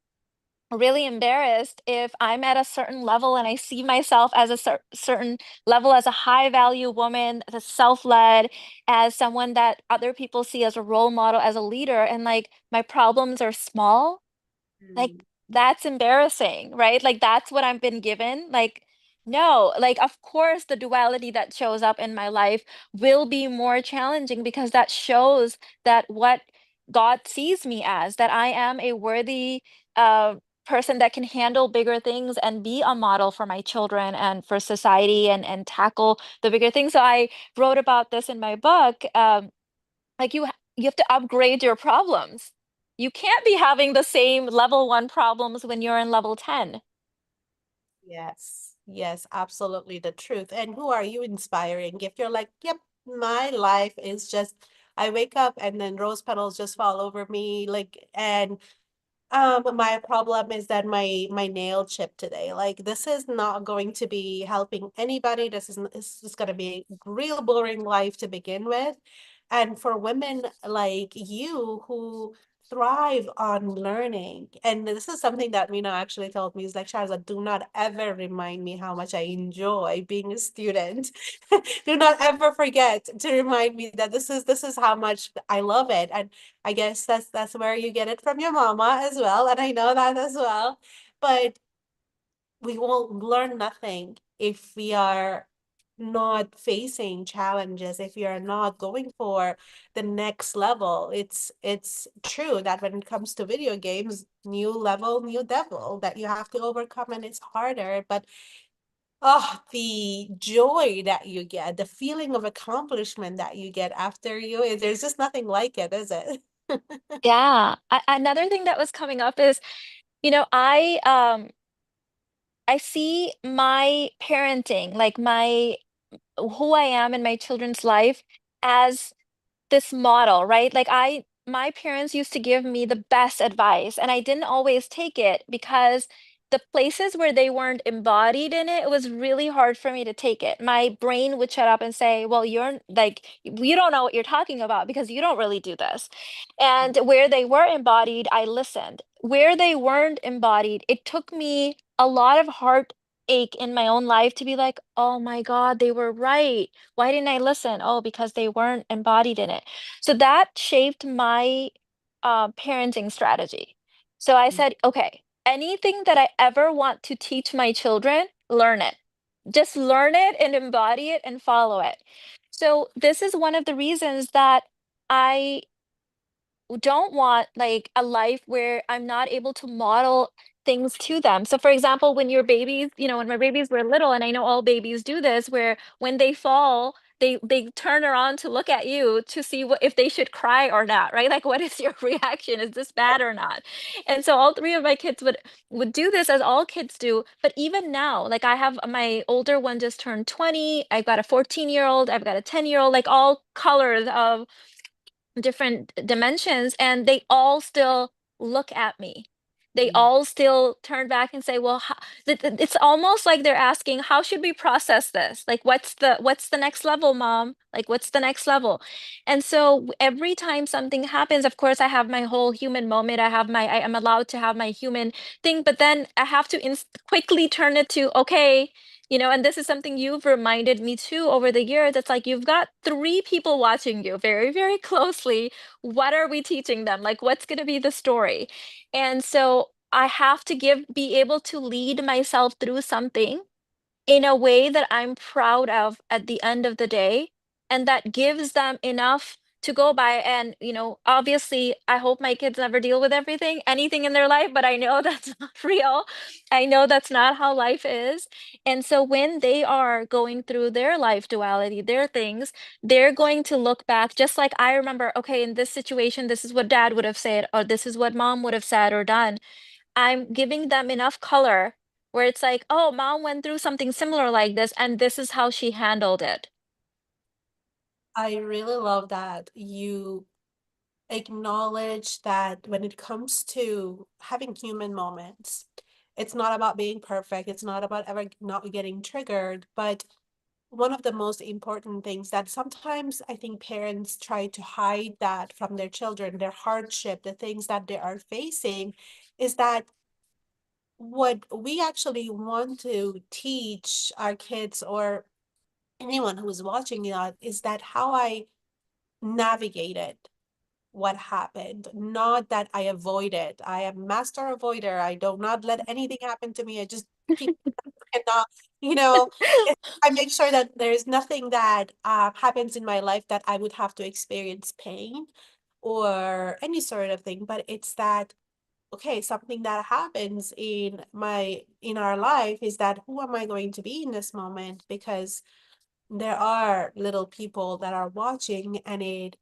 Speaker 2: really embarrassed if I'm at a certain level and I see myself as a certain level as a high value woman, as a self-led, as someone that other people see as a role model, as a leader, and like my problems are small. Like
Speaker 1: Mm.
Speaker 2: that's embarrassing, right? Like that's what I've been given. Like no, like of course the duality that shows up in my life will be more challenging because that shows that what God sees me as, that I am a worthy uh person that can handle bigger things and be a model for my children and for society and tackle the bigger things. So I wrote about this in my book. Like you have to upgrade your problems. You can't be having the same level one problems when you're in level 10.
Speaker 1: Yes, yes, absolutely the truth. And who are you inspiring? If you're like, yep, my life is just, I wake up and then rose petals just fall over me, like, and my problem is that my nail chipped today. Like this is not going to be helping anybody. This is gonna be a real boring life to begin with. And for women like you who thrive on learning, and this is something that Mina actually told me, is like, Sharza, do not ever remind me how much I enjoy being a student. Do not ever forget to remind me that this is how much I love it. And I guess that's where you get it from your mama as well, and I know that as well. But we won't learn nothing if we are not facing challenges, if we are not going for the next level. It's true that when it comes to video games, new level, new devil that you have to overcome, and it's harder. But oh, the joy that you get, the feeling of accomplishment that you get after there's just nothing like it, is it?
Speaker 2: Yeah. Another thing that was coming up is, you know, I see my parenting, like my who I am in my children's life as this model, right? My parents used to give me the best advice, and I didn't always take it because the places where they weren't embodied in it, it was really hard for me to take it. My brain would shut up and say, well, you're like, you don't know what you're talking about because you don't really do this. And where they were embodied, I listened. Where they weren't embodied, it took me a lot of heartache in my own life to be like, oh my God, they were right. Why didn't I listen? Oh, because they weren't embodied in it. So that shaped my parenting strategy. So I said, okay, anything that I ever want to teach my children, learn it. Just learn it and embody it and follow it. So this is one of the reasons that I don't want like a life where I'm not able to model things to them. So for example, when your babies, when my babies were little, and I know all babies do this, where when they fall, they turn around to look at you to see what if they should cry or not, right? Like what is your reaction? Is this bad or not? And so all three of my kids would do this as all kids do. But even now, like I have my older one just turned 20, I've got a 14-year-old, I've got a 10-year-old, like all colors of different dimensions, and they all still look at me. They
Speaker 1: Mm.
Speaker 2: all still turn back and say, well, it's almost like they're asking, how should we process this? Like what's the next level, mom? Like what's the next level? And so every time something happens, of course I have my whole human moment. I am allowed to have my human thing, but then I have to quickly turn it to, okay, and this is something you've reminded me too over the years. It's like you've got three people watching you very, very closely. What are we teaching them? Like, what's going to be the story? And so I have to be able to lead myself through something in a way that I'm proud of at the end of the day, and that gives them enough to go by. And, obviously, I hope my kids never deal with anything in their life, but I know that's not real. I know that's not how life is. And so when they are going through their life duality, their things, they're going to look back just like I remember, okay, in this situation, this is what dad would have said, or this is what mom would have said or done. I'm giving them enough color where it's like, oh, mom went through something similar like this, and this is how she handled it.
Speaker 1: I really love that you acknowledge that when it comes to having human moments, it's not about being perfect. It's not about ever not getting triggered. But one of the most important things that sometimes I think parents try to hide that from their children, their hardship, the things that they are facing, is that what we actually want to teach our kids or anyone who is watching that is that how I navigated what happened, not that I avoid it. I am master avoider. I do not let anything happen to me. I just keep and not, you know, I make sure that there's nothing that happens in my life that I would have to experience pain or any sort of thing. But it's that, okay, something that happens in our life is that who am I going to be in this moment? Because there are little people that are watching, and it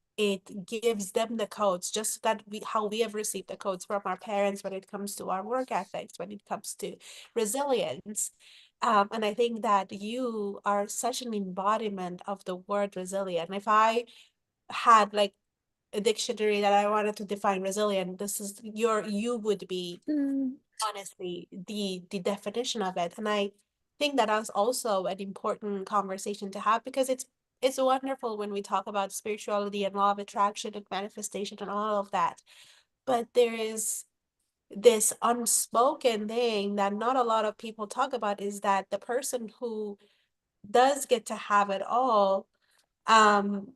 Speaker 1: gives them the codes, just that we how we have received the codes from our parents when it comes to our work ethics, when it comes to resilience. And I think that you are such an embodiment of the word resilient. If I had like a dictionary that I wanted to define resilient, this is you would be
Speaker 2: Mm.
Speaker 1: honestly the definition of it. And I think that that's also an important conversation to have, because it's wonderful when we talk about spirituality and law of attraction and manifestation and all of that, but there is this unspoken thing that not a lot of people talk about, is that the person who does get to have it all, um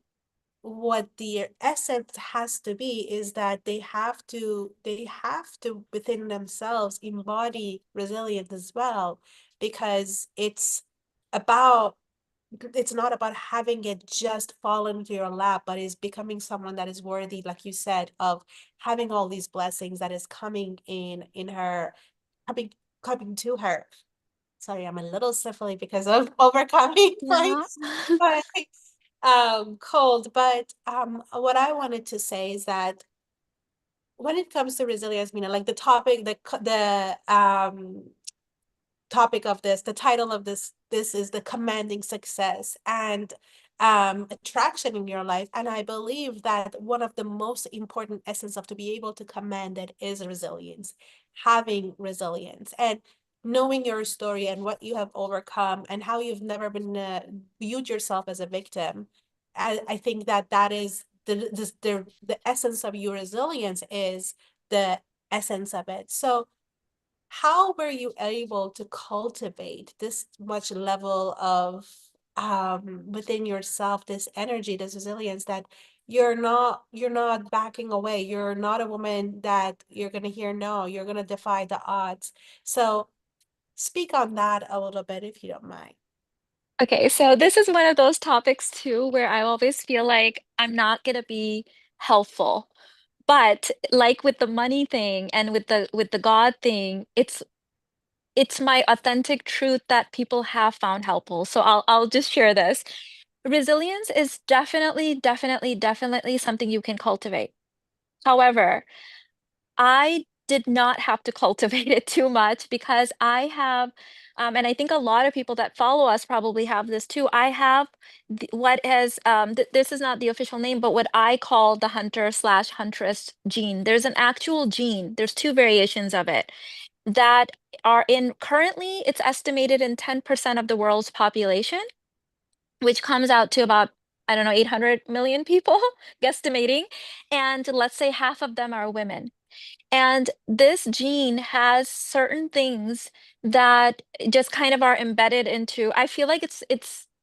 Speaker 1: what the essence has to be is that they have to within themselves embody resilience as well, because about it's not about having it just fall into your lap, but is becoming someone that is worthy, like you said, of having all these blessings that is coming in her, coming coming to her. Sorry, I'm a little sniffly because of overcoming my
Speaker 2: Yeah.
Speaker 1: my cold. But what I wanted to say is that when it comes to resilience, Mina, like the topic, the topic of this, the title of this is the commanding success and attraction in your life. And I believe that one of the most important essence of to be able to command it is resilience, having resilience and knowing your story and what you have overcome and how you've never been viewed yourself as a victim. I think that that is the essence of your resilience, is the essence of it. So how were you able to cultivate this much level of within yourself, this energy, this resilience that you're not backing away. You're not a woman that you're gonna hear no. You're gonna defy the odds. So speak on that a little bit if you don't mind.
Speaker 2: Okay, so this is one of those topics too where I always feel like I'm not gonna be helpful. But like with the money thing and with the God thing, it's my authentic truth that people have found helpful. So I'll just share this. Resilience is definitely something you can cultivate. However, I did not have to cultivate it too much because I have, and I think a lot of people that follow us probably have this too. I have what has, this is not the official name, but what I call the hunter/huntress gene. There's an actual gene, there's two variations of it that are in currently, it's estimated in 10% of the world's population, which comes out to about, I don't know, 800 million people, guesstimating. And let's say half of them are women. And this gene has certain things that just kind of are embedded into, I feel like it's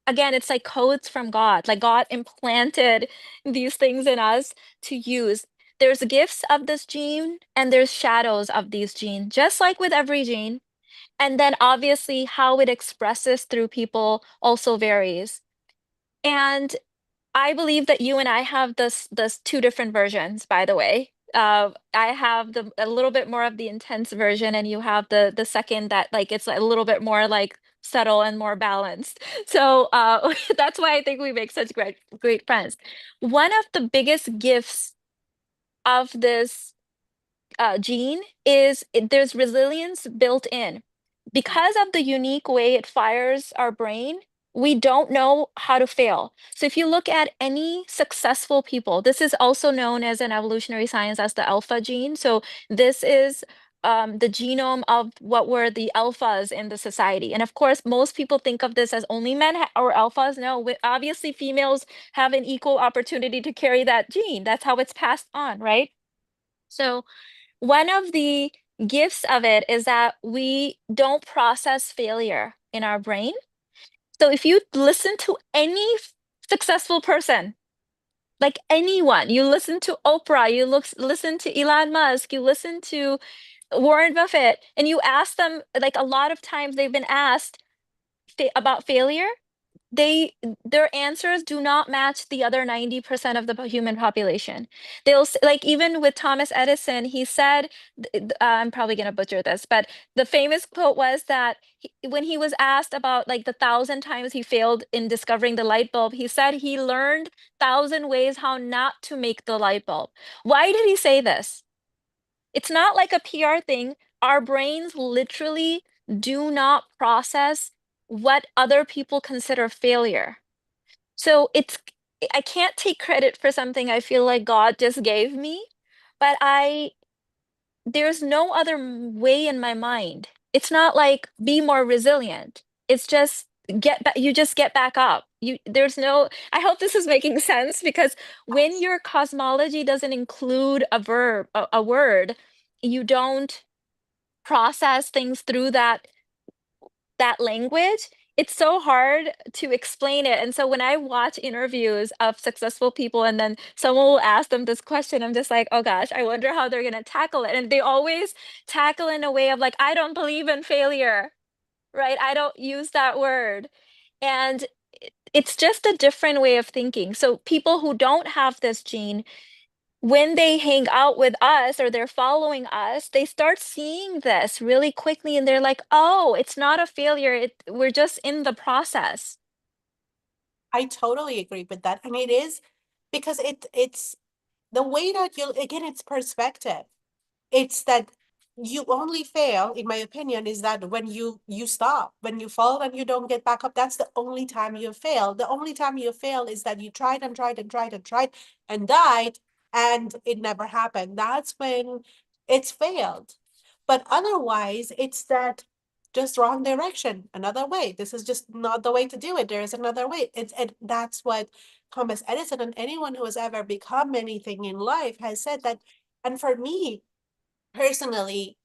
Speaker 2: again, it's like codes from God. Like God implanted these things in us to use. There's gifts of this gene and there's shadows of these genes, just like with every gene. And then obviously how it expresses through people also varies. And I believe that you and I have this two different versions, by the way. I have the a little bit more of the intense version, and you have the second that like it's a little bit more like subtle and more balanced. So that's why I think we make such great friends. One of the biggest gifts of this gene is there's resilience built in. Because of the unique way it fires our brain, we don't know how to fail. So if you look at any successful people, this is also known as an evolutionary science as the alpha gene. So this is the genome of what were the alphas in the society. And of course, most people think of this as only men or alphas. No, obviously females have an equal opportunity to carry that gene. That's how it's passed on, right? So one of the gifts of it is that we don't process failure in our brain. So if you listen to any successful person, like anyone, you listen to Oprah, listen to Elon Musk, you listen to Warren Buffett, and you ask them, like a lot of times they've been asked about failure, they their answers do not match the other 90% of the human population. Like even with Thomas Edison, he said, I'm probably going to butcher this, but the famous quote was that when he was asked about like the 1,000 times he failed in discovering the light bulb, he said he learned 1,000 ways how not to make the light bulb. Why did he say this? It's not like a PR thing. Our brains literally do not process what other people consider failure. So I can't take credit for something I feel like God just gave me, but there's no other way in my mind. It's not like be more resilient. It's just get back, you just get back up. There's no, I hope this is making sense because when your cosmology doesn't include a verb, a word, you don't process things through that language, it's so hard to explain it. And so when I watch interviews of successful people and then someone will ask them this question, I'm just like, oh gosh, I wonder how they're going to tackle it. And they always tackle in a way of like, I don't believe in failure, right? I don't use that word. And it's just a different way of thinking. So people who don't have this gene, when they hang out with us or they're following us, they start seeing this really quickly and they're like, oh, it's not a failure. We're just in the process.
Speaker 1: I totally agree with that. And it is because it's the way that you again, it's perspective. It's that you only fail, in my opinion, is that when you stop, when you fall and you don't get back up, that's the only time you fail. The only time you fail is that you tried and tried and tried and tried and died and it never happened. That's when it's failed. But otherwise, it's that just wrong direction, another way. This is just not the way to do it. There is another way. That's what Thomas Edison and anyone who has ever become anything in life has said that. And for me, personally,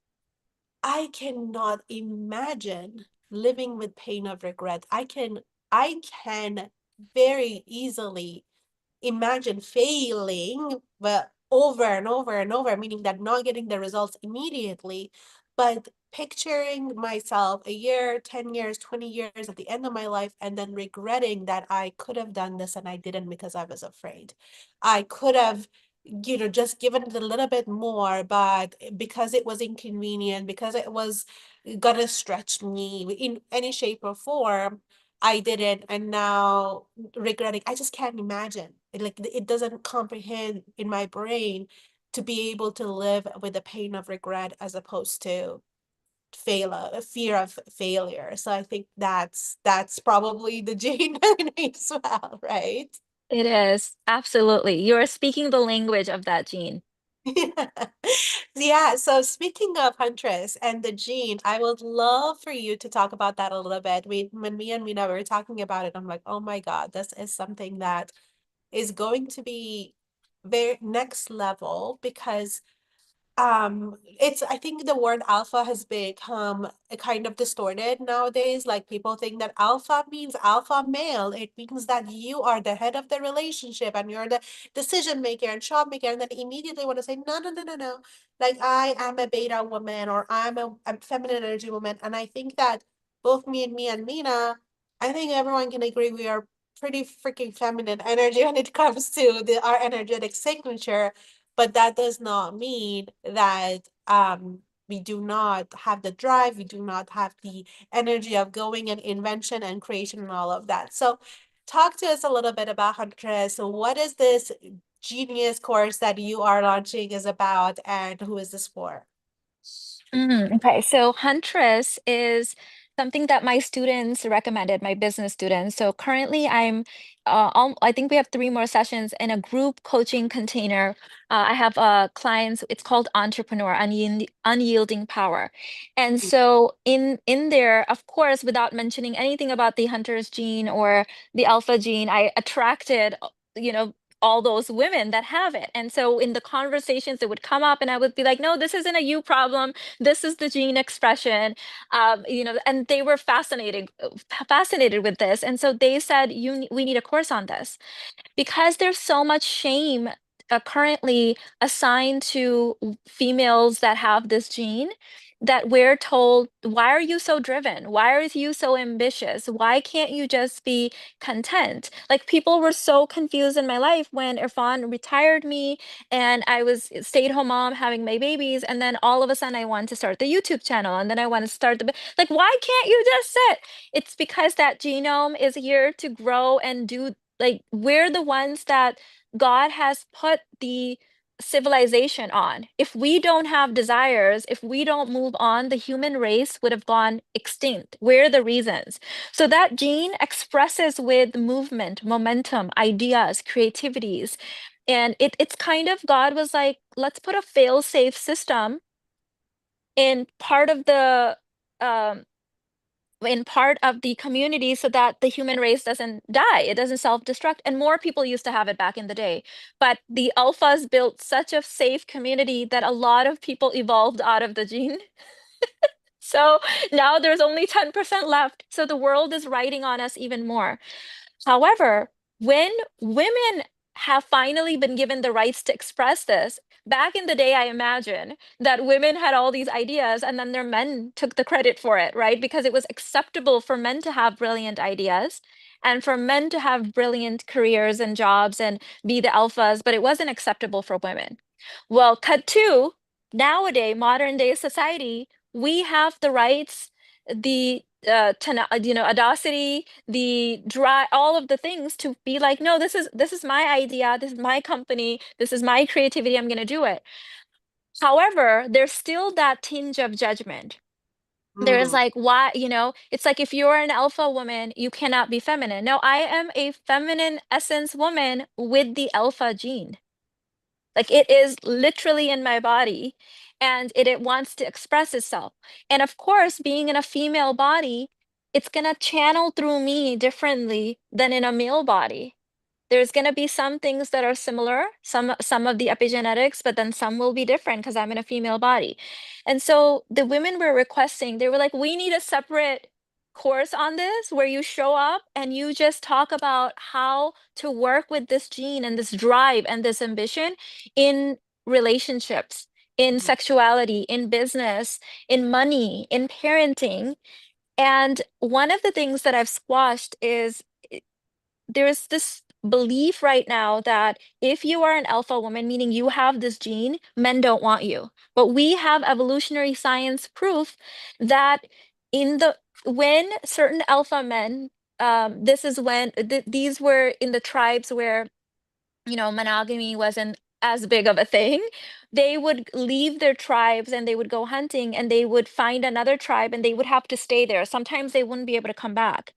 Speaker 1: I cannot imagine living with pain of regret. I can very easily imagine failing, but over and over and over, meaning that not getting the results immediately, but picturing myself a year, 10 years, 20 years at the end of my life, and then regretting that I could have done this and I didn't because I was afraid. I could have, just given it a little bit more, but because it was inconvenient, because it was gonna stretch me in any shape or form, I didn't. And now regretting, I just can't imagine. It doesn't comprehend in my brain to be able to live with the pain of regret as opposed to a fear of failure. So I think that's probably the gene as well, right?
Speaker 2: It is. Absolutely. You're speaking the language of that gene.
Speaker 1: Yeah, so speaking of Huntress and the gene, I would love for you to talk about that a little bit. When me and Mina were talking about it, I'm like, oh my God, this is something that is going to be very next level because it's I think the word alpha has become a kind of distorted nowadays. Like people think that alpha means alpha male. It means that you are the head of the relationship and you're the decision maker and shop maker, and then immediately want to say, no, no, no, no, no. Like I am a beta woman or I'm a feminine energy woman. And I think that both me and Mina, I think everyone can agree we are pretty freaking feminine energy when it comes to our energetic signature, but that does not mean that we do not have the drive, we do not have the energy of going and invention and creation and all of that. So talk to us a little bit about Huntress. So what is this genius course that you are launching is about, and who is this for?
Speaker 2: Okay, so Huntress is something that my students recommended, my business students. So currently I think we have 3 more sessions in a group coaching container. I have clients, it's called Entrepreneur, Unyielding Power. And so in there, of course, without mentioning anything about the Hunter's gene or the Alpha gene, I attracted, you know, all those women that have it. And so in the conversations, it would come up and I would be like, no, this isn't a you problem, this is the gene expression. And they were fascinated with this, and so they said, we need a course on this because there's so much shame currently assigned to females that have this gene, that we're told, why are you so driven? Why are you so ambitious? Why can't you just be content? Like people were so confused in my life when Irfan retired me and I was stay-at-home mom having my babies, and then all of a sudden I wanted to start the YouTube channel, and then I want to start like, why can't you just sit? It's because that genome is here to grow and do, like, we're the ones that God has put the civilization on. If we don't have desires, if we don't move on, the human race would have gone extinct. We're the reasons. So that gene expresses with movement, momentum, ideas, creativities. And it's kind of, God was like, let's put a fail-safe system in part of um, the community so that the human race doesn't die, it doesn't self-destruct. And more people used to have it back in the day. But the alphas built such a safe community that a lot of people evolved out of the gene. So now there's only 10% left. So the world is riding on us even more. However, when women have finally been given the rights to express this, back in the day, I imagine that women had all these ideas and then their men took the credit for it, right? Because it was acceptable for men to have brilliant ideas and for men to have brilliant careers and jobs and be the alphas, but it wasn't acceptable for women. Well, cut to nowadays, modern day society, we have the rights, the audacity, the drive, all of the things to be like, no, this is my idea, this is my company, this is my creativity, I'm going to do it. However, there's still that tinge of judgment. There's
Speaker 1: Mm,
Speaker 2: like, why, it's like, if you're an alpha woman, you cannot be feminine. No, I am a feminine essence woman with the alpha gene. Like, it is literally in my body, and it wants to express itself. And of course, being in a female body, it's going to channel through me differently than in a male body. There's going to be some things that are similar, some of the epigenetics, but then some will be different because I'm in a female body. And so the women were requesting, they were like, we need a separate course on this where you show up and you just talk about how to work with this gene and this drive and this ambition in relationships, in
Speaker 1: Mhm.
Speaker 2: sexuality, in business, in money, in parenting. And one of the things that I've squashed is there's this belief right now that if you are an alpha woman, meaning you have this gene, men don't want you. But we have evolutionary science proof that in the when certain alpha men, this is when these were in the tribes where, monogamy wasn't as big of a thing. They would leave their tribes and they would go hunting and they would find another tribe and they would have to stay there. Sometimes they wouldn't be able to come back.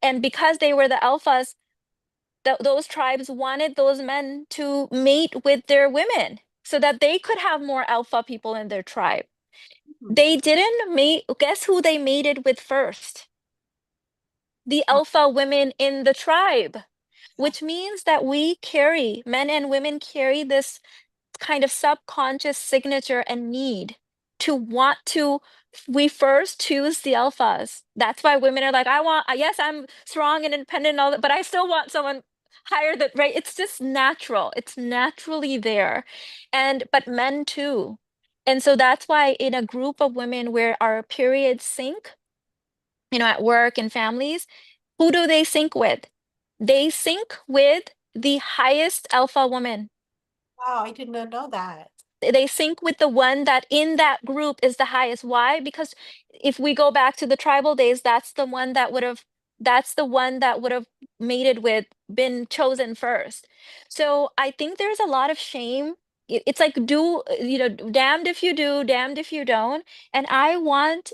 Speaker 2: And because they were the alphas, those tribes wanted those men to mate with their women so that they could have more alpha people in their tribe.
Speaker 1: Mhm.
Speaker 2: They didn't mate. Guess who they mated with first? The alpha women in the tribe,
Speaker 1: Yeah.
Speaker 2: which means that men and women carry this kind of subconscious signature and need to want to we first choose the alphas. That's why women are like, yes, I'm strong and independent and all that, but I still want someone higher than, right? It's just natural. It's naturally there. And but men too. And so that's why in a group of women where our periods sync, at work and families, who do they sync with? They sync with the highest alpha woman.
Speaker 1: Wow, I did not know that.
Speaker 2: They sync with the one that in that group is the highest. Why? Because if we go back to the tribal days, that's the one that would have mated with, been chosen first. So I think there's a lot of shame. It's like damned if you do, damned if you don't. And I want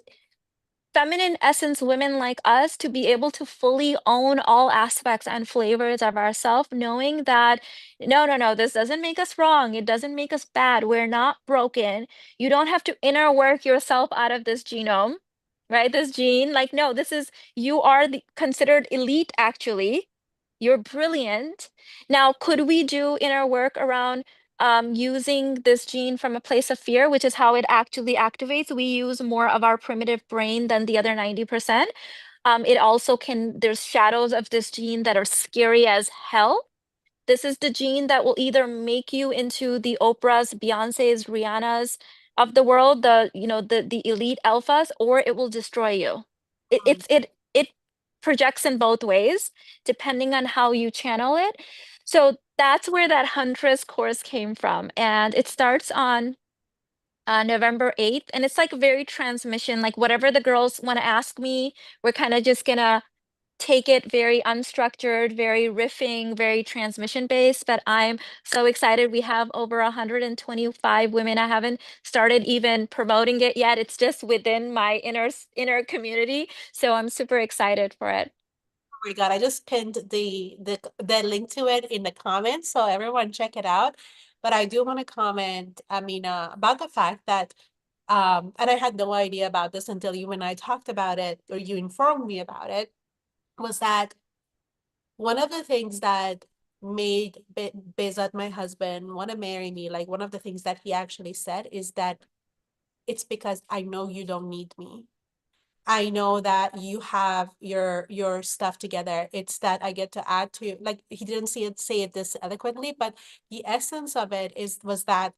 Speaker 2: feminine essence women like us to be able to fully own all aspects and flavors of ourselves, knowing that no, no, no, this doesn't make us wrong. It doesn't make us bad. We're not broken. You don't have to inner work yourself out of this genome, right? This gene. Like, no, you are considered elite, actually. You're brilliant. Now, could we do inner work around using this gene from a place of fear, which is how it actually activates? We use more of our primitive brain than the other 90%. It also there's shadows of this gene that are scary as hell. This is the gene that will either make you into the Oprahs, Beyoncé's, Rihanna's of the world, the elite alphas, or it will destroy you.
Speaker 1: Um,
Speaker 2: It projects in both ways, depending on how you channel it. So that's where that huntress course came from. And it starts on November 8th. And it's like very transmission, like whatever the girls want to ask me, we're kind of just gonna take it very unstructured, very riffing, very transmission based, but I'm so excited. We have over 125 women. I haven't started even promoting it yet. It's just within my inner community. So I'm super excited for it.
Speaker 1: oh my God, I just pinned the link to it in the comments, so everyone check it out. But I do want to comment, Amina, about the fact that and I had no idea about this until you and I talked about it, or you informed me about it, was that one of the things that made Bezat, my husband, want to marry me, like one of the things that he actually said is that it's because I know you don't need me. I know that you have your stuff together. It's that I get to add to, like he didn't say it this eloquently, but the essence of it was that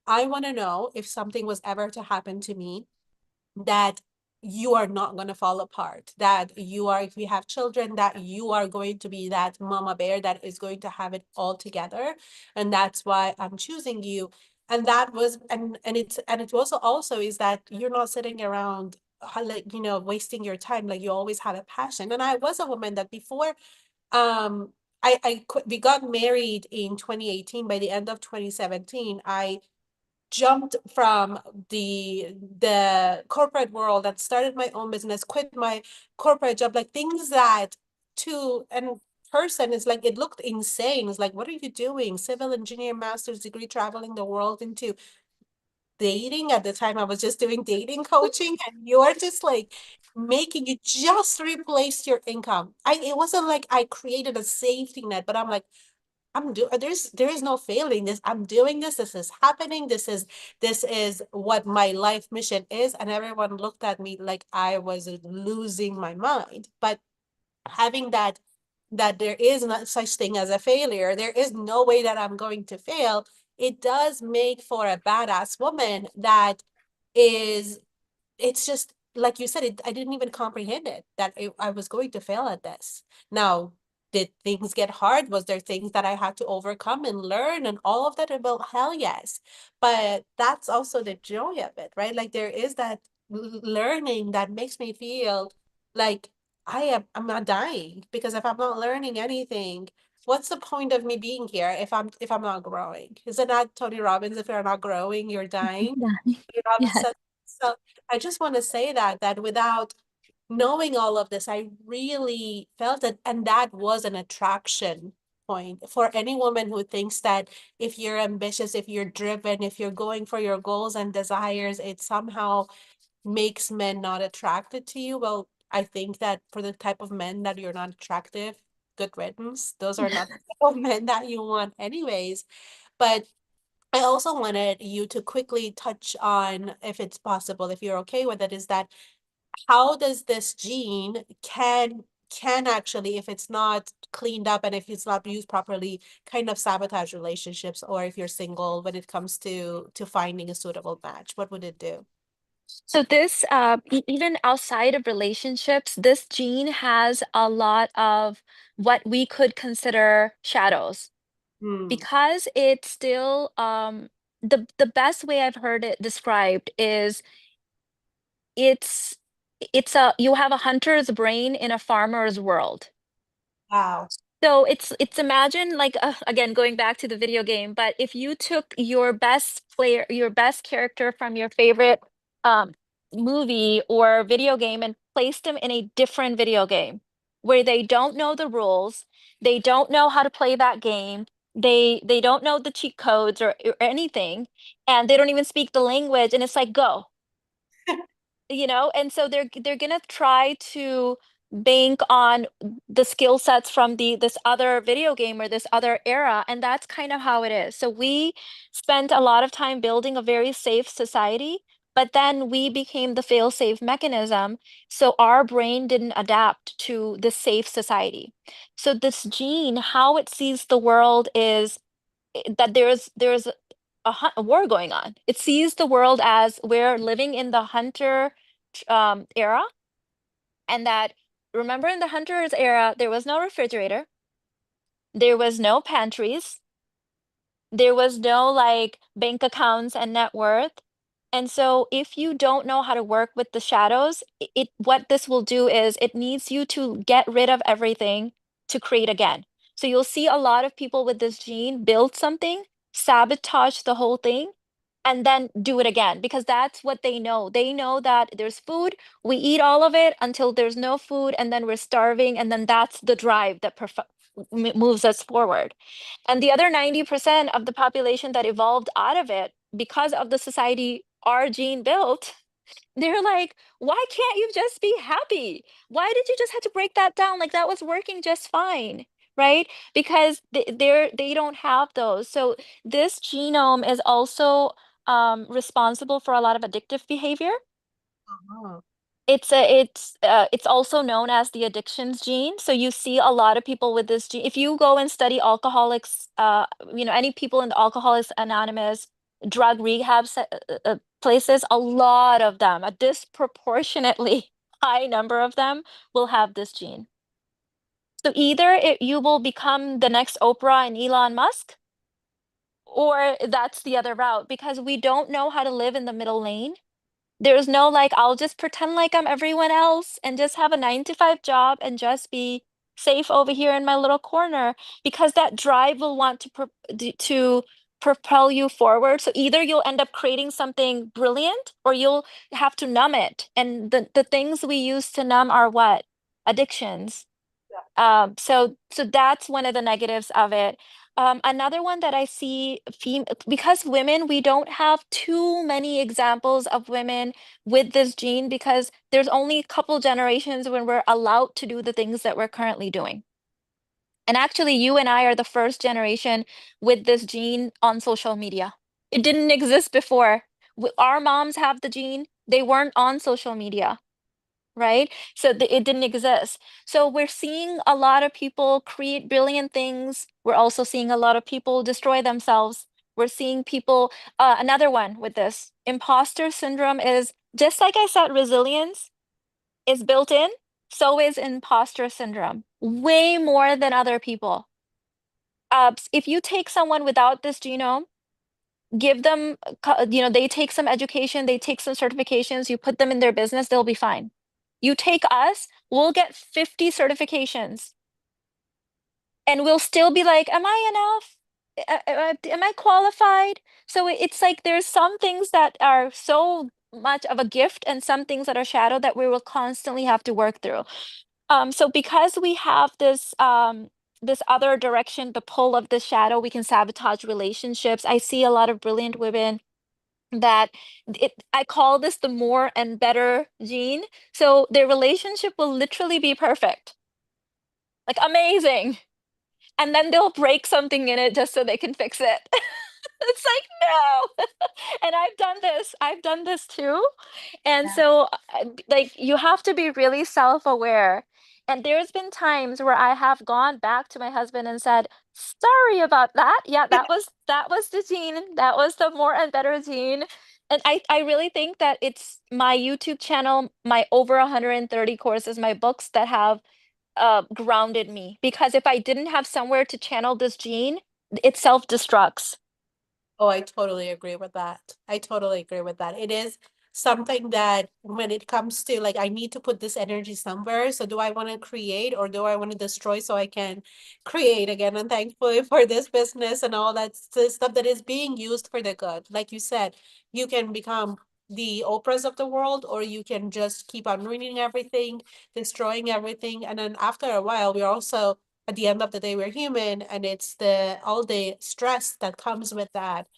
Speaker 1: I want to know if something was ever to happen to me, that you are not going to fall apart, that you are, if you have children, that you are going to be that mama bear that is going to have it all together. And that's why I'm choosing you. And that was, and it was also is that you're not sitting around like, wasting your time. Like you always have a passion. And I was a woman that before, we got married in 2018. By the end of 2017, I jumped from the corporate world and started my own business, quit my corporate job, like things that to an person is like, it looked insane. It's like, what are you doing? Civil engineer, master's degree, traveling the world, into dating. At the time I was just doing dating coaching, and you're just like you just replaced your income. It wasn't like I created a safety net, but I'm like, there is no failing this. I'm doing this. This is happening. This is what my life mission is. And everyone looked at me like I was losing my mind. But having that there is not such thing as a failure, there is no way that I'm going to fail, it does make for a badass woman that is, it's just like you said, I didn't even comprehend it that I was going to fail at this. Now, did things get hard? Was there things that I had to overcome and learn and all of that? Well, hell yes. But that's also the joy of it, right? Like there is that learning that makes me feel like I'm not dying, because if I'm not learning anything, what's the point of me being here if I'm not growing? Is it not Tony Robbins? If you're not growing, you're dying.
Speaker 2: Yeah.
Speaker 1: You know,
Speaker 2: Yes.
Speaker 1: so I just want to say that without knowing all of this, I really felt it, and that was an attraction point for any woman who thinks that if you're ambitious, if you're driven, if you're going for your goals and desires, it somehow makes men not attracted to you. Well, I think that for the type of men that you're not attractive, good riddance. Those are not the type of men that you want anyways. But I also wanted you to quickly touch on, if it's possible, if you're okay with it, is that how does this gene can actually, if it's not cleaned up and if it's not used properly, kind of sabotage relationships, or if you're single when it comes to finding a suitable match, what would it do?
Speaker 2: So this, even outside of relationships, this gene has a lot of what we could consider shadows
Speaker 1: Hmm.
Speaker 2: because it's still, the best way I've heard it described is it's it's a you have a hunter's brain in a farmer's world.
Speaker 1: Wow.
Speaker 2: So it's imagine like again going back to the video game, but if you took your best player, your best character from your favorite um movie or video game and placed them in a different video game where they don't know the rules, they don't know how to play that game, they don't know the cheat codes or anything, and they don't even speak the language, and it's like go, and so they're gonna try to bank on the skill sets from the this other video game or this other era, and that's kind of how it is. So we spent a lot of time building a very safe society, but then we became the fail-safe mechanism, so our brain didn't adapt to the safe society. So this gene, how it sees the world is that there's a war going on. It sees the world as we're living in the hunter era, and that remember in the hunter's era, there was no refrigerator, there was no pantries, there was no like bank accounts and net worth. And so if you don't know how to work with the shadows, it what this will do is it needs you to get rid of everything to create again. So you'll see a lot of people with this gene build something, sabotage the whole thing, and then do it again because that's what they know. They know that there's food, we eat all of it until there's no food, and then we're starving, and then that's the drive that moves us forward. And the other 90% of the population that evolved out of it, because of the society our gene built, they're like, why can't you just be happy? Why did you just have to break that down? Like that was working just fine, right? Because they don't have those. So this genome is also responsible for a lot of addictive behavior.
Speaker 1: Oh.
Speaker 2: It's also known as the addictions gene. So you see a lot of people with this gene. If you go and study alcoholics, any people in the Alcoholics Anonymous drug rehab places, a lot of them, a disproportionately high number of them will have this gene. So either you will become the next Oprah and Elon Musk, or that's the other route because we don't know how to live in the middle lane. There's no like, I'll just pretend like I'm everyone else and just have a 9 to 5 job and just be safe over here in my little corner because that drive will want to propel you forward. So either you'll end up creating something brilliant or you'll have to numb it. And the things we use to numb are what? Addictions. So that's one of the negatives of it. Another one that I see, because women, we don't have too many examples of women with this gene because there's only a couple generations when we're allowed to do the things that we're currently doing. And actually, you and I are the first generation with this gene on social media. It didn't exist before. Our moms have the gene, they weren't on social media, right? So it didn't exist. So we're seeing a lot of people create brilliant things. We're also seeing a lot of people destroy themselves. We're seeing people, another one with this imposter syndrome is just like I said, resilience is built in, so is imposter syndrome, way more than other people. If you take someone without this genome, give them, they take some education, they take some certifications, you put them in their business, they'll be fine. You take us, we'll get 50 certifications and we'll still be like, am I enough? Am I qualified? So it's like there's some things that are so much of a gift and some things that are shadow that we will constantly have to work through. So because we have this other direction, the pull of the shadow, we can sabotage relationships. I see a lot of brilliant women that I call this the more and better gene. So their relationship will literally be perfect, like amazing. And then they'll break something in it just so they can fix it. It's like, no. And I've done this too. And so, like, you have to be really self-aware. And there's been times where I have gone back to my husband and said, sorry about that. Yeah, that was the gene. That was the more and better gene. And I really think that it's my YouTube channel, my over 130 courses, my books that have grounded me. Because if I didn't have somewhere to channel this gene, it self-destructs.
Speaker 1: Oh, I totally agree with that. I totally agree with that. It is something that when it comes to like, I need to put this energy somewhere. So do I want to create or do I want to destroy so I can create again? And thankfully for this business and all that stuff that is being used for the good. Like you said, you can become the Oprahs of the world, or you can just keep on ruining everything, destroying everything. And then after a while, we're also at the end of the day, we're human, and it's the all the stress that comes with that.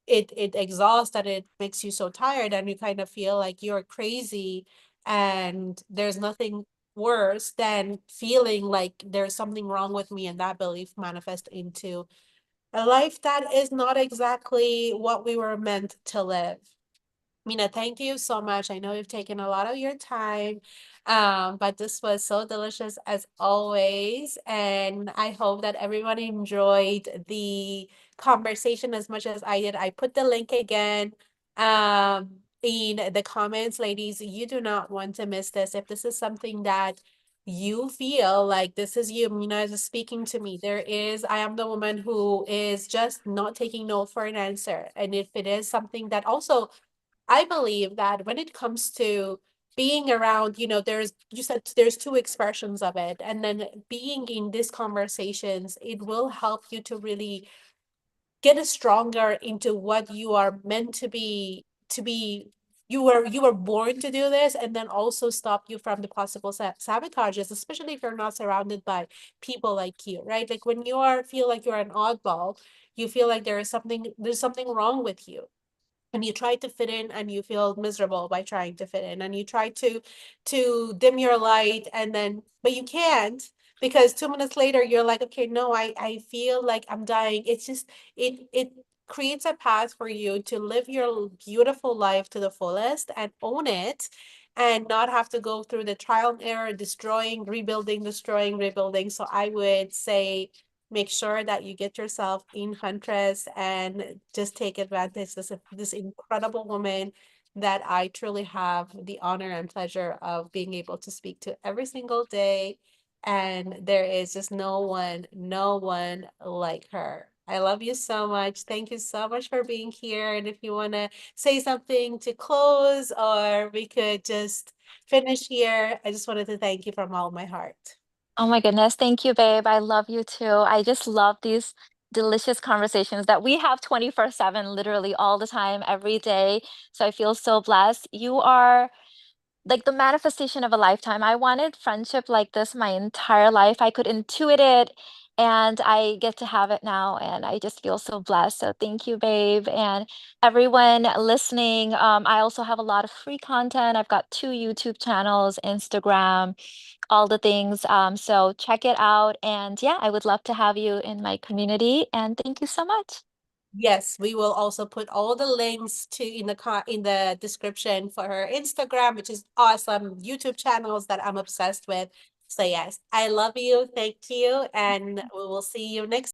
Speaker 1: It exhausts, and it makes you so tired, and you kind of feel like you're crazy, and there's nothing worse than feeling like there's something wrong with me, and that belief manifests into a life that is not exactly what we were meant to live. Mina, thank you so much. I know you've taken a lot of your time, but this was so delicious as always. And I hope that everyone enjoyed the conversation as much as I did. I put the link again in the comments, ladies. You do not want to miss this. If this is something that you feel like this is you, Mina is speaking to me. I am the woman who is just not taking no for an answer. And if it is something that also I believe that when it comes to being around, you said there's two expressions of it. And then being in these conversations, it will help you to really get stronger into what you are meant to be. You were born to do this, and then also stop you from the possible sabotages, especially if you're not surrounded by people like you, right? Like when feel like you're an oddball, you feel like there's something wrong with you, and you try to fit in and you feel miserable by trying to fit in, and you try to dim your light, and then but you can't, because 2 minutes later you're like, okay, no, I feel like I'm dying. It's just it creates a path for you to live your beautiful life to the fullest and own it, and not have to go through the trial and error, destroying, rebuilding, destroying, rebuilding. So I would say make sure that you get yourself in Huntress and just take advantage of this incredible woman that I truly have the honor and pleasure of being able to speak to every single day. And there is just no one like her. I love you so much. Thank you so much for being here. And if you want to say something to close, or we could just finish here, I just wanted to thank you from all of my heart.
Speaker 2: Oh my goodness. Thank you, babe. I love you too. I just love these delicious conversations that we have 24/7, literally all the time, every day. So I feel so blessed. You are like the manifestation of a lifetime. I wanted friendship like this my entire life. I could intuit it and I get to have it now. And I just feel so blessed. So thank you, babe. And everyone listening. I also have a lot of free content. I've got two YouTube channels, Instagram. all the things. So check it out. And yeah, I would love to have you in my community. And thank you so much.
Speaker 1: Yes, we will also put all the links to in the description for her Instagram, which is awesome, YouTube channels that I'm obsessed with. So yes, I love you. Thank you. And we will see you next